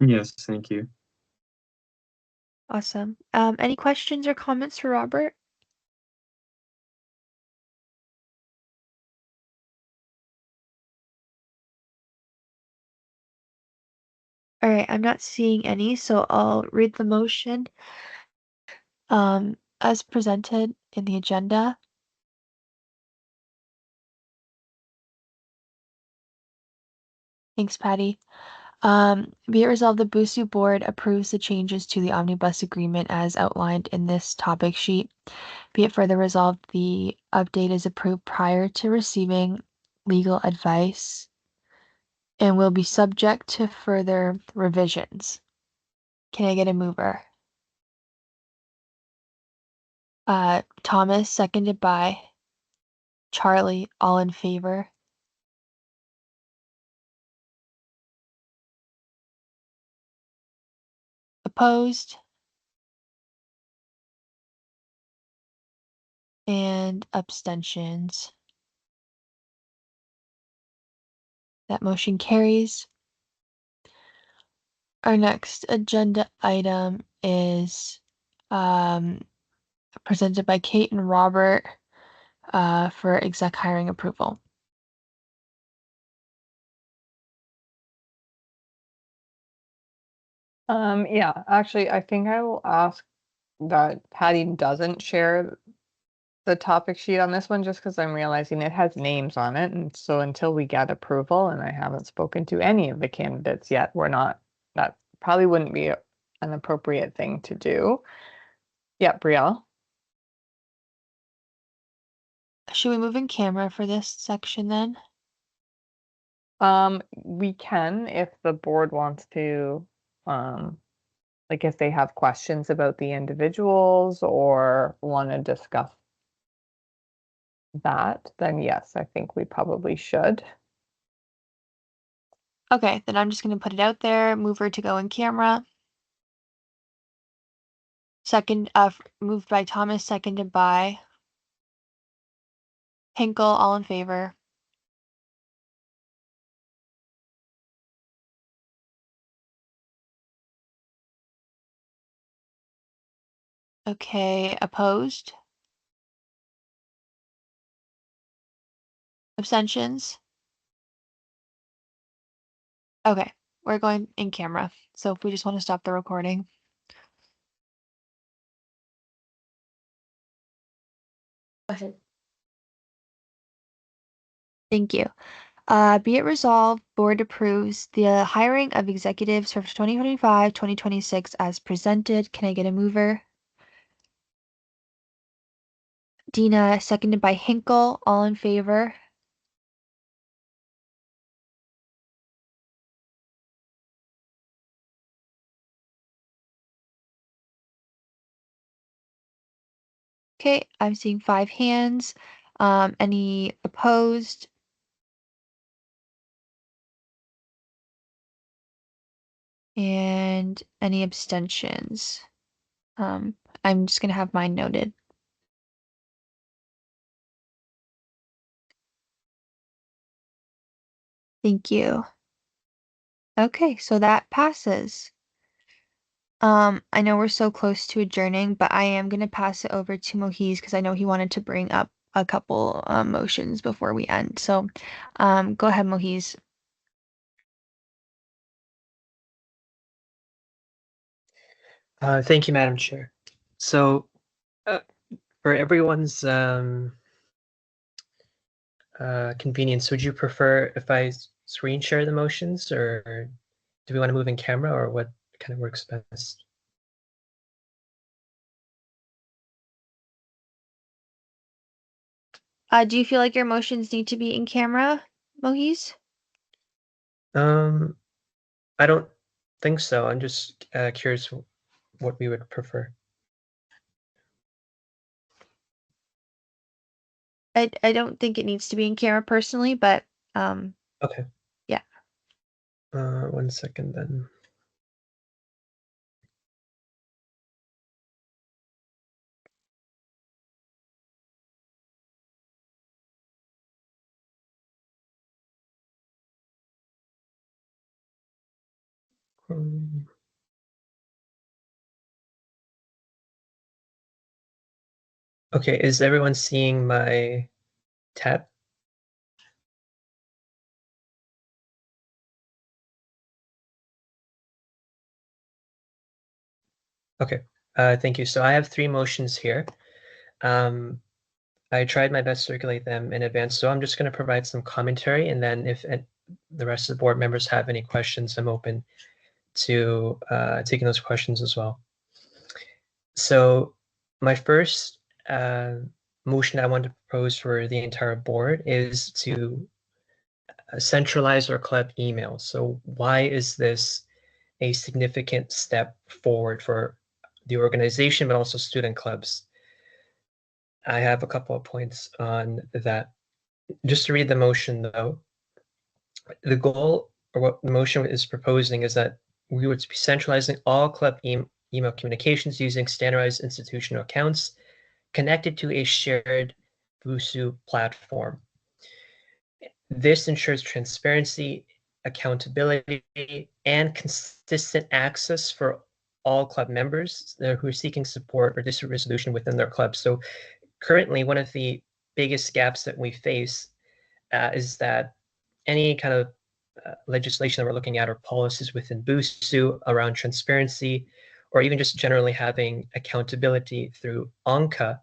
Yes, thank you. Awesome. Any questions or comments for Robert? All right, I'm not seeing any, so I'll read the motion as presented in the agenda. Thanks, Patty. Be it resolved, the BUSU board approves the changes to the omnibus agreement as outlined in this topic sheet. Be it further resolved, the update is approved prior to receiving legal advice and will be subject to further revisions. Can I get a mover? Thomas, seconded by Charlie, all in favor. Opposed? And abstentions. That motion carries. Our next agenda item is presented by Kate and Robert for exec hiring approval. Yeah, actually, I think I will ask that Patty doesn't share the topic sheet on this one just because I'm realizing it has names on it. And so until we get approval, and I haven't spoken to any of the candidates yet, that probably wouldn't be an appropriate thing to do. Yeah, Brielle. Should we move in camera for this section then? We can if the board wants to, like if they have questions about the individuals or want to discuss that, then yes, I think we probably should. Okay, then I'm just going to put it out there. Mover to go in camera. Second, moved by Thomas, seconded by Hinkle, all in favor. Okay, opposed? Abstentions? Okay, we're going in camera. So if we just want to stop the recording. Go ahead. Thank you. Be it resolved, board approves the hiring of executives for 2025-2026 as presented. Can I get a mover? Dina, seconded by Hinkle, all in favor. Okay, I'm seeing 5 hands. Any opposed? And any abstentions? I'm just gonna have mine noted. Thank you. Okay, so that passes. I know we're so close to adjourning, but I am gonna pass it over to Mohiz because I know he wanted to bring up a couple motions before we end. So, go ahead, Mohiz. Thank you, Madam Chair. So, for everyone's convenience, would you prefer if I screen share the motions, or do we want to move in camera, or what kind of works best? Do you feel like your motions need to be in camera, Mohiz? I don't think so. I'm just curious what we would prefer. I don't think it needs to be in camera personally, but Okay. yeah. 1 second then. Okay, is everyone seeing my tab? Okay, thank you. So I have 3 motions here. I tried my best to circulate them in advance, so I'm just going to provide some commentary, and then if the rest of the board members have any questions, I'm open to taking those questions as well. So my first motion I want to propose for the entire board is to centralize our club email. So why is this a significant step forward for the organization, but also student clubs? I have a couple of points on that. Just to read the motion though, the goal or what the motion is proposing is that we would be centralizing all club email communications using standardized institutional accounts connected to a shared BUSU platform. This ensures transparency, accountability, and consistent access for all club members who are seeking support or dispute resolution within their club. So currently, one of the biggest gaps that we face is that any kind of legislation that we're looking at or policies within BUSU around transparency, or even just generally having accountability through ANCA,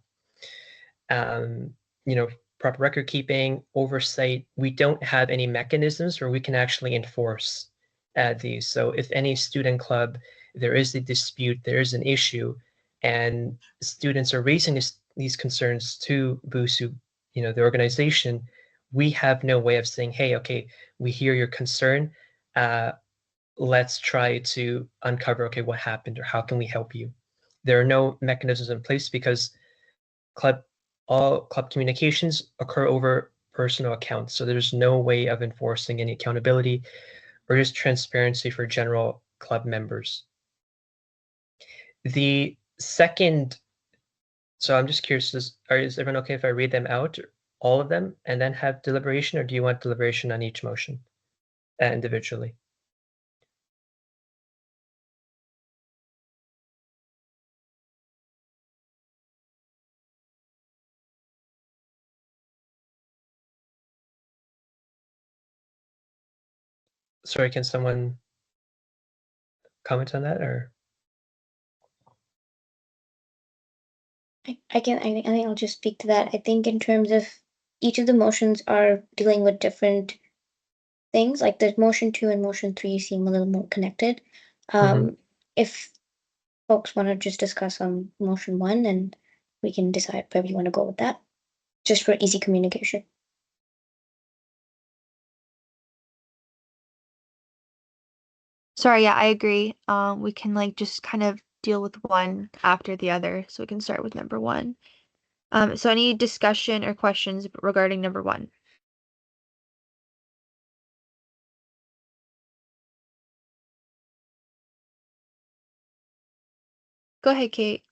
you know, proper record keeping, oversight, we don't have any mechanisms where we can actually enforce these. So if any student club, there is a dispute, there is an issue, and students are raising these concerns to BUSU, you know, the organization, we have no way of saying, hey, okay, we hear your concern. Let's try to uncover, okay, what happened or how can we help you? There are no mechanisms in place because all club communications occur over personal accounts. So there's no way of enforcing any accountability or just transparency for general club members. The second, so I'm just curious, is everyone okay if I read them out, all of them, and then have deliberation, or do you want deliberation on each motion individually? Sorry, can someone comment on that, or? I think I'll just speak to that. I think in terms of each of the motions are dealing with different things. Like the motion 2 and motion 3 seem a little more connected. If folks want to just discuss on motion 1, and we can decide where we want to go with that, just for easy communication. Sorry, yeah, I agree. We can like just kind of deal with one after the other, so we can start with number 1. So any discussion or questions regarding number 1? Go ahead, Kate.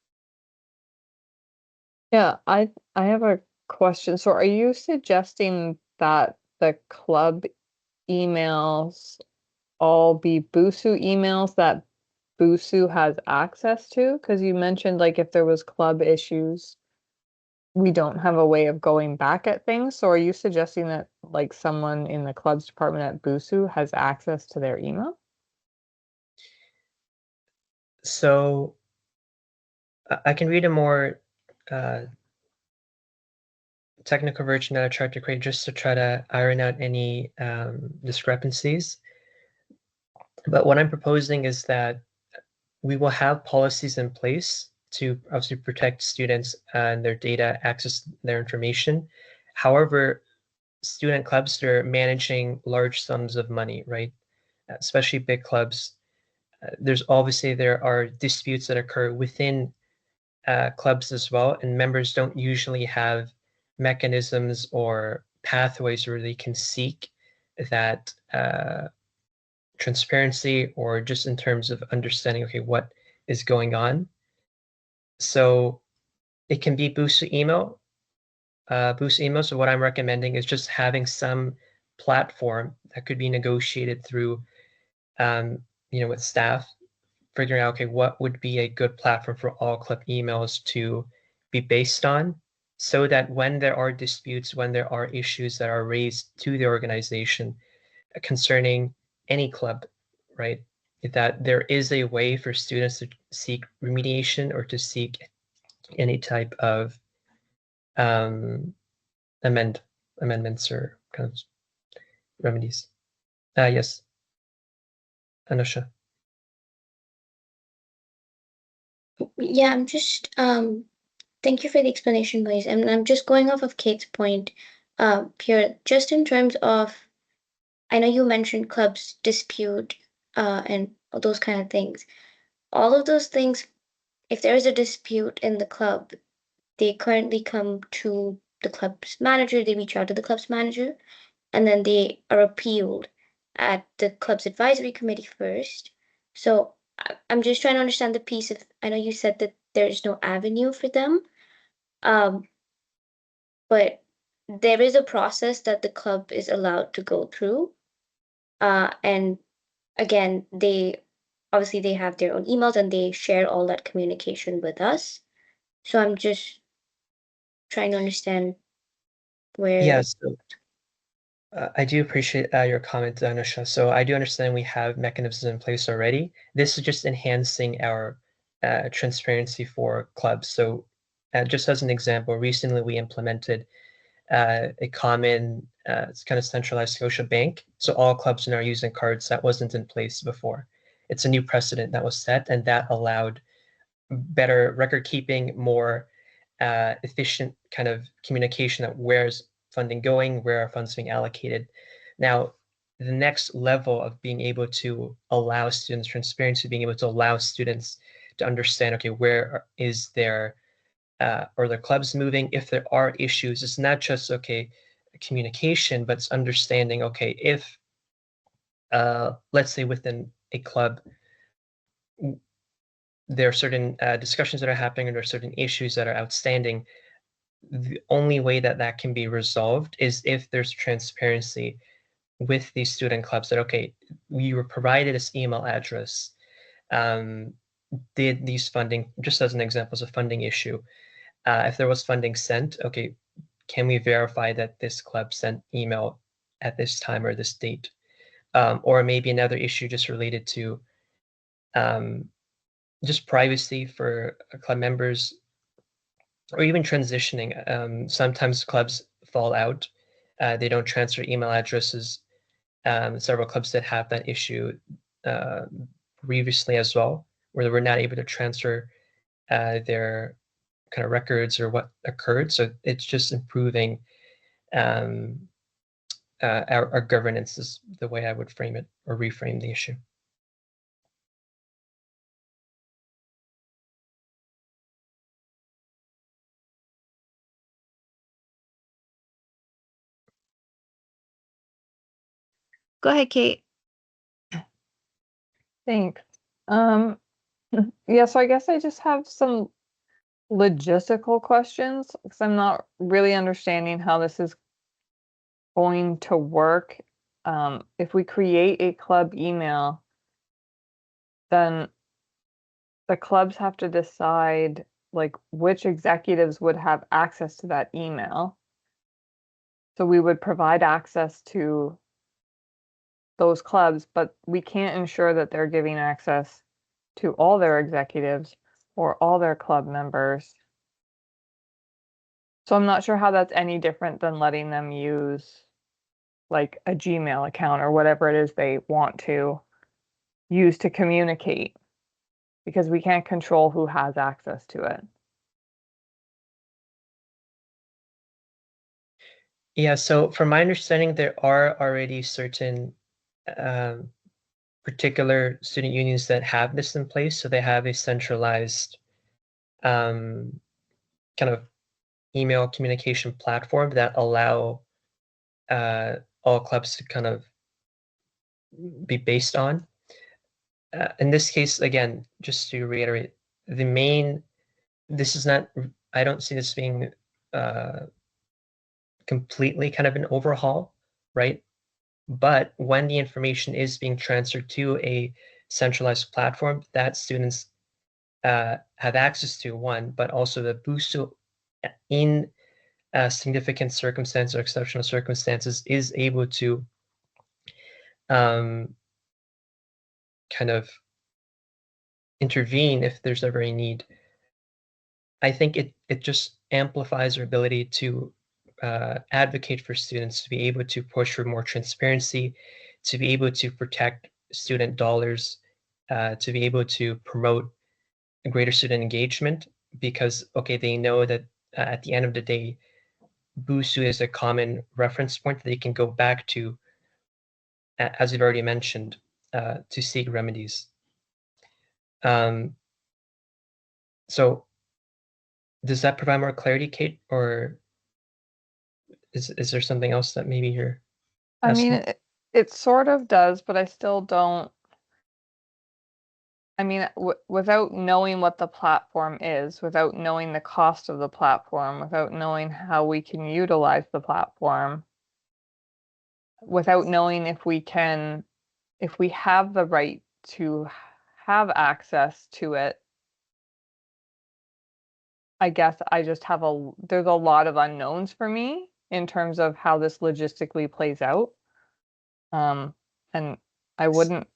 Yeah, I have a question. So are you suggesting that the club emails all be BUSU emails that BUSU has access to? Because you mentioned like if there was club issues, we don't have a way of going back at things. So are you suggesting that like someone in the clubs department at BUSU has access to their email? So I can read a more technical version that I tried to create just to try to iron out any discrepancies. But what I'm proposing is that we will have policies in place to obviously protect students and their data, access their information. However, student clubs, they're managing large sums of money, right? Especially big clubs. There are disputes that occur within clubs as well, and members don't usually have mechanisms or pathways where they can seek that transparency or just in terms of understanding, okay, what is going on. So it can be BUSU email. BUSU email. So what I'm recommending is just having some platform that could be negotiated through, with staff, figuring out, okay, what would be a good platform for all club emails to be based on, so that when there are disputes, when there are issues that are raised to the organization concerning any club, right, that there is a way for students to seek remediation or to seek any type of amendments or kind of remedies. Yes, Anusha. Yeah, I'm just thank you for the explanation, guys. And I'm just going off of Kate's point here, just in terms of, I know you mentioned clubs dispute and all those kind of things. All of those things, if there is a dispute in the club, they currently come to the club's manager, they reach out to the club's manager, and then they are appealed at the club's advisory committee first. So I'm just trying to understand the piece of, I know you said that there's no avenue for them, but there is a process that the club is allowed to go through. And again, they have their own emails and they share all that communication with us. So I'm just trying to understand where. Yes. I do appreciate your comment, Anusha. So I do understand we have mechanisms in place already. This is just enhancing our transparency for clubs. So just as an example, recently we implemented a common it's kind of centralized Scotia bank. So all clubs are now using cards that wasn't in place before. It's a new precedent that was set, and that allowed better record keeping, more efficient kind of communication of where's funding going, where are funds being allocated. Now, the next level of being able to allow students transparency, being able to allow students to understand, okay, where is their or their clubs moving? If there are issues, it's not just, okay, communication, but it's understanding, okay, if let's say within a club, there are certain discussions that are happening and there are certain issues that are outstanding, the only way that that can be resolved is if there's transparency with these student clubs that, okay, we were provided this email address, did these funding, just as an example, as a funding issue, if there was funding sent, okay, can we verify that this club sent email at this time or this date? Or maybe another issue just related to just privacy for club members, or even transitioning. Sometimes clubs fall out. They don't transfer email addresses. Several clubs did have that issue previously as well, where they were not able to transfer their kind of records or what occurred. So it's just improving our governance is the way I would frame it or reframe the issue. Go ahead, Kate. Thanks. Yeah, so I guess I just have some logistical questions because I'm not really understanding how this is going to work if we create a club email, then the clubs have to decide like which executives would have access to that email. So we would provide access to those clubs, but we can't ensure that they're giving access to all their executives or all their club members. So I'm not sure how that's any different than letting them use like a Gmail account or whatever it is they want to use to communicate, because we can't control who has access to it. Yeah, so from my understanding, there are already certain particular student unions that have this in place. So they have a centralized kind of email communication platform that allow all clubs to kind of be based on. In this case, again, just to reiterate, this is not, I don't see this being completely kind of an overhaul, right? But when the information is being transferred to a centralized platform that students have access to, one, but also the BUSU in significant circumstances or exceptional circumstances is able to kind of intervene if there's ever a need. I think it just amplifies our ability to advocate for students, to be able to push for more transparency, to be able to protect student dollars, to be able to promote greater student engagement, because, okay, they know that at the end of the day, BUSU is a common reference point that they can go back to, as we've already mentioned, to seek remedies. So does that provide more clarity, Kate, or is there something else that maybe you're I asking? mean, it sort of does, but I still don't. I mean, without knowing what the platform is, without knowing the cost of the platform, without knowing how we can utilize the platform, without knowing if we have the right to have access to it, I guess I just have there's a lot of unknowns for me in terms of how this logistically plays out. And I wouldn't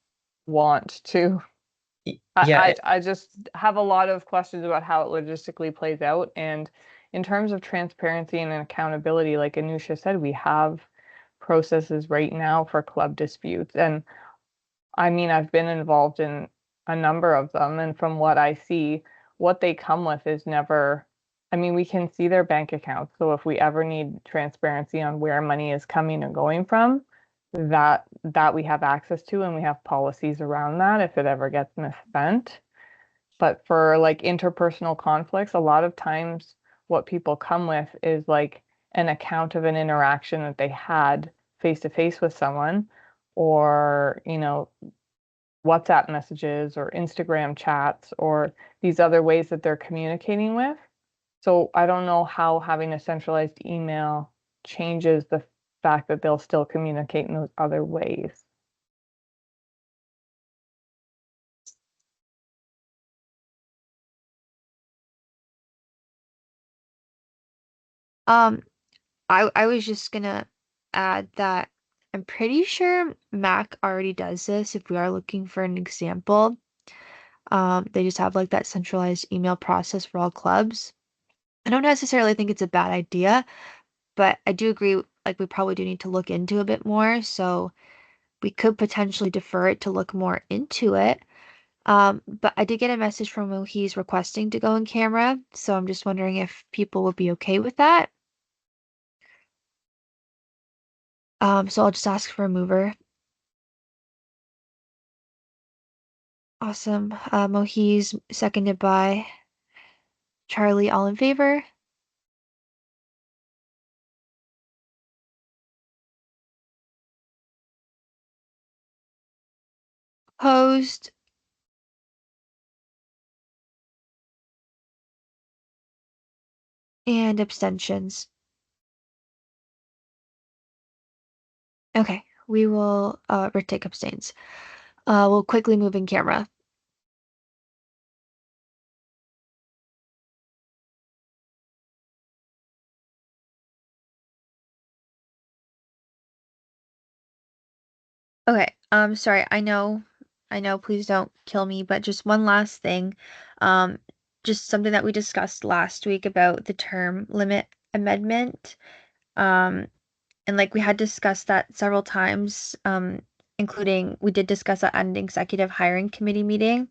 want to. Yeah, I just have a lot of questions about how it logistically plays out. And in terms of transparency and accountability, like Anusha said, we have processes right now for club disputes. And I mean, I've been involved in a number of them, and from what I see, what they come with is never, I mean, we can see their bank accounts. So if we ever need transparency on where money is coming and going from, that we have access to, and we have policies around that if it ever gets misspent. But for like interpersonal conflicts, a lot of times what people come with is like an account of an interaction that they had face to face with someone, or, WhatsApp messages or Instagram chats or these other ways that they're communicating with. So I don't know how having a centralized email changes the fact that they'll still communicate in those other ways. Um, I was just gonna add that I'm pretty sure Mac already does this if we are looking for an example. They just have like that centralized email process for all clubs. I don't necessarily think it's a bad idea, but I do agree, like we probably do need to look into a bit more. So we could potentially defer it to look more into it. But I did get a message from him. He's requesting to go on camera, so I'm just wondering if people would be okay with that. So I'll just ask for a mover. Awesome. Mohi's seconded by Charlie. All in favor? Opposed? And abstentions. Okay, we will, Ritik abstains. We'll quickly move in camera. Okay, sorry, I know, please don't kill me, but just one last thing. Um, just something that we discussed last week about the term limit amendment. And like we had discussed that several times, including we did discuss that at an executive hiring committee meeting.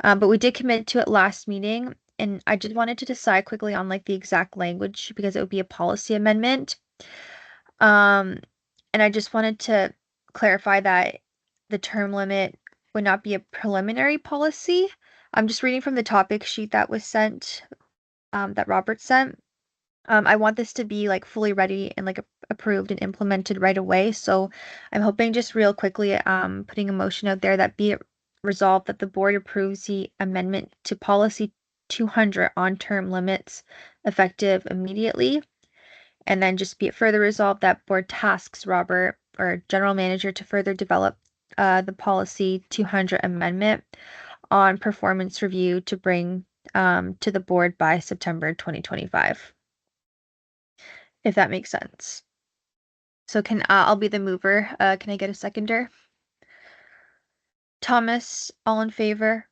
But we did commit to it last meeting, and I just wanted to decide quickly on like the exact language because it would be a policy amendment. Um, and I just wanted to clarify that the term limit would not be a preliminary policy. I'm just reading from the topic sheet that was sent, that Robert sent. I want this to be like fully ready and like approved and implemented right away. So I'm hoping just real quickly, putting a motion out there that be it resolved that the board approves the amendment to policy 200 on term limits effective immediately. And then just be it further resolved that board tasks Robert or general manager to further develop the policy 200 amendment on performance review to bring to the board by September 2025. If that makes sense. So I'll be the mover. Can I get a seconder? Thomas, all in favor?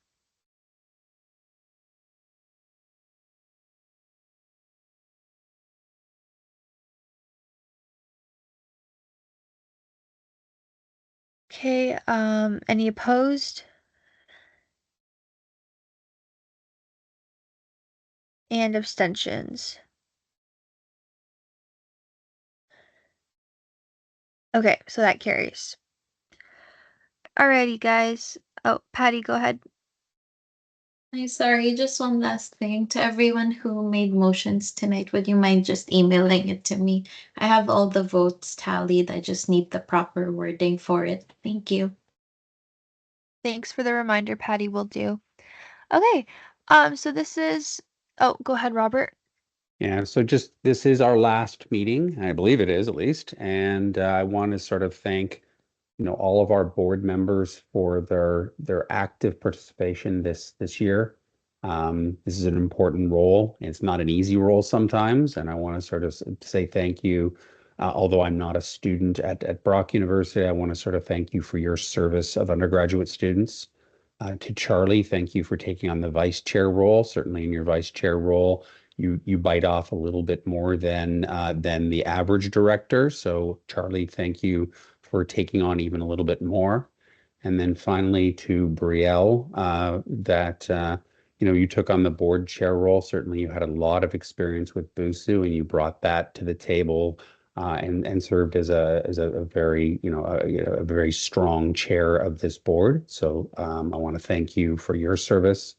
Okay, any opposed? And abstentions. Okay, so that carries. Alrighty, guys. Oh, Patty, go ahead. I'm sorry, just one last thing. To everyone who made motions tonight, would you mind just emailing it to me? I have all the votes tallied. I just need the proper wording for it. Thank you. Thanks for the reminder, Patty. Will do. Okay, so this is. Oh, go ahead, Robert. Yeah, so just this is our last meeting, I believe it is at least, and I want to sort of thank all of our board members for their active participation this year. This is an important role. It's not an easy role sometimes, and I want to sort of say thank you. Although I'm not a student at Brock University, I want to sort of thank you for your service of undergraduate students. To Charlie, thank you for taking on the vice chair role. Certainly in your vice chair role, you bite off a little bit more than the average director. So Charlie, thank you for taking on even a little bit more. And then finally to Brielle, that you took on the board chair role. Certainly you had a lot of experience with BUSU and you brought that to the table, and served as a very a very strong chair of this board. So I want to thank you for your service.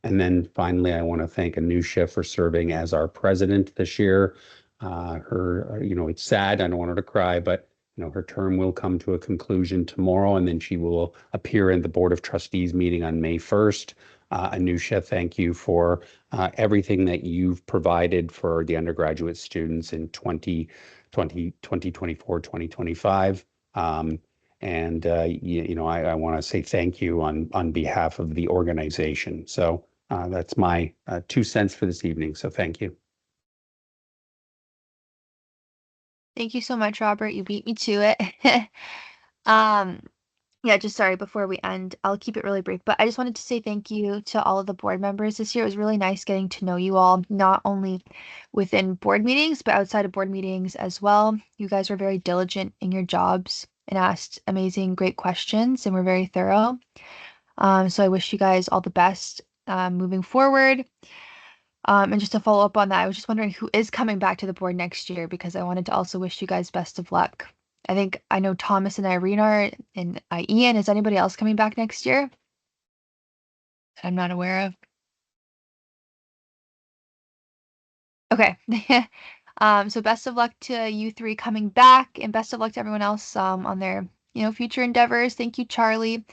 And then finally, I want to thank Anusha for serving as our president this year. It's sad. I don't want her to cry, but her term will come to a conclusion tomorrow, and then she will appear in the Board of Trustees meeting on May 1st. Anusha, thank you for everything that you've provided for the undergraduate students in 2024, 2025. And I want to say thank you on behalf of the organization. So that's my 2 cents for this evening. So thank you. Thank you so much, Robert. You beat me to it. Yeah, just sorry, before we end, I'll keep it really brief, but I just wanted to say thank you to all of the board members this year. It was really nice getting to know you all, not only within board meetings, but outside of board meetings as well. You guys were very diligent in your jobs and asked amazing, great questions and were very thorough. So I wish you guys all the best moving forward. And just to follow up on that, I was just wondering who is coming back to the board next year because I wanted to also wish you guys best of luck. I know Thomas and Irene are, and Ian. Is anybody else coming back next year that I'm not aware of? Okay. So best of luck to you three coming back, and best of luck to everyone else on their future endeavors. Thank you, Charlie,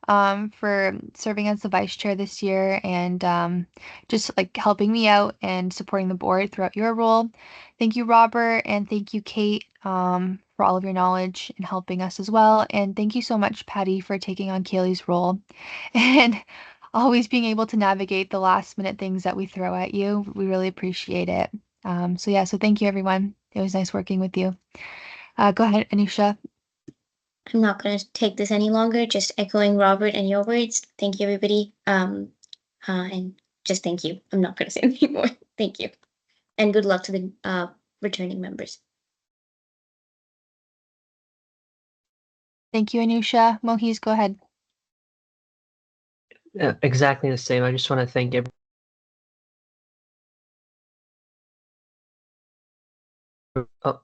for serving as the vice chair this year and just like helping me out and supporting the board throughout your role. Thank you, Robert, and thank you, Kate, for for all of your knowledge and helping us as well. And thank you so much, Patty, for taking on Kaylee's role and always being able to navigate the last minute things that we throw at you. We really appreciate it. So thank you, everyone. It was nice working with you. Go ahead, Anusha. I'm not going to take this any longer. Just echoing Robert and your words. Thank you, everybody. And just thank you. I'm not going to say anything more. Thank you, and good luck to the returning members. Thank you, Anusha. Mohis, go ahead. Exactly the same. I just want to thank everyone. Oh,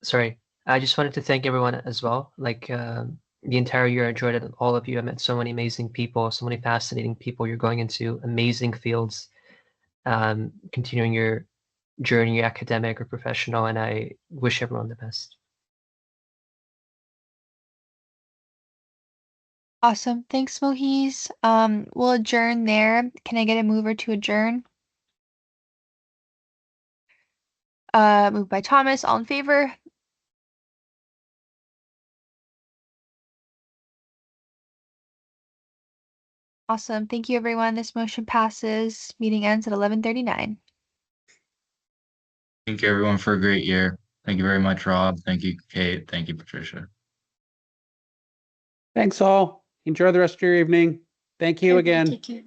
sorry. I just wanted to thank everyone as well. Like the entire year, I enjoyed it. All of you. I met so many amazing people, so many fascinating people. You're going into amazing fields, continuing your journey, academic or professional, and I wish everyone the best. Awesome. Thanks, Mohis. We'll adjourn there. Can I get a mover to adjourn? Moved by Thomas. All in favor? Awesome. Thank you, everyone. This motion passes. Meeting ends at 11:39. Thank you everyone for a great year. Thank you very much, Rob. Thank you, Kate. Thank you, Patricia. Thanks all. Enjoy the rest of your evening. Thank you Everybody again. take care.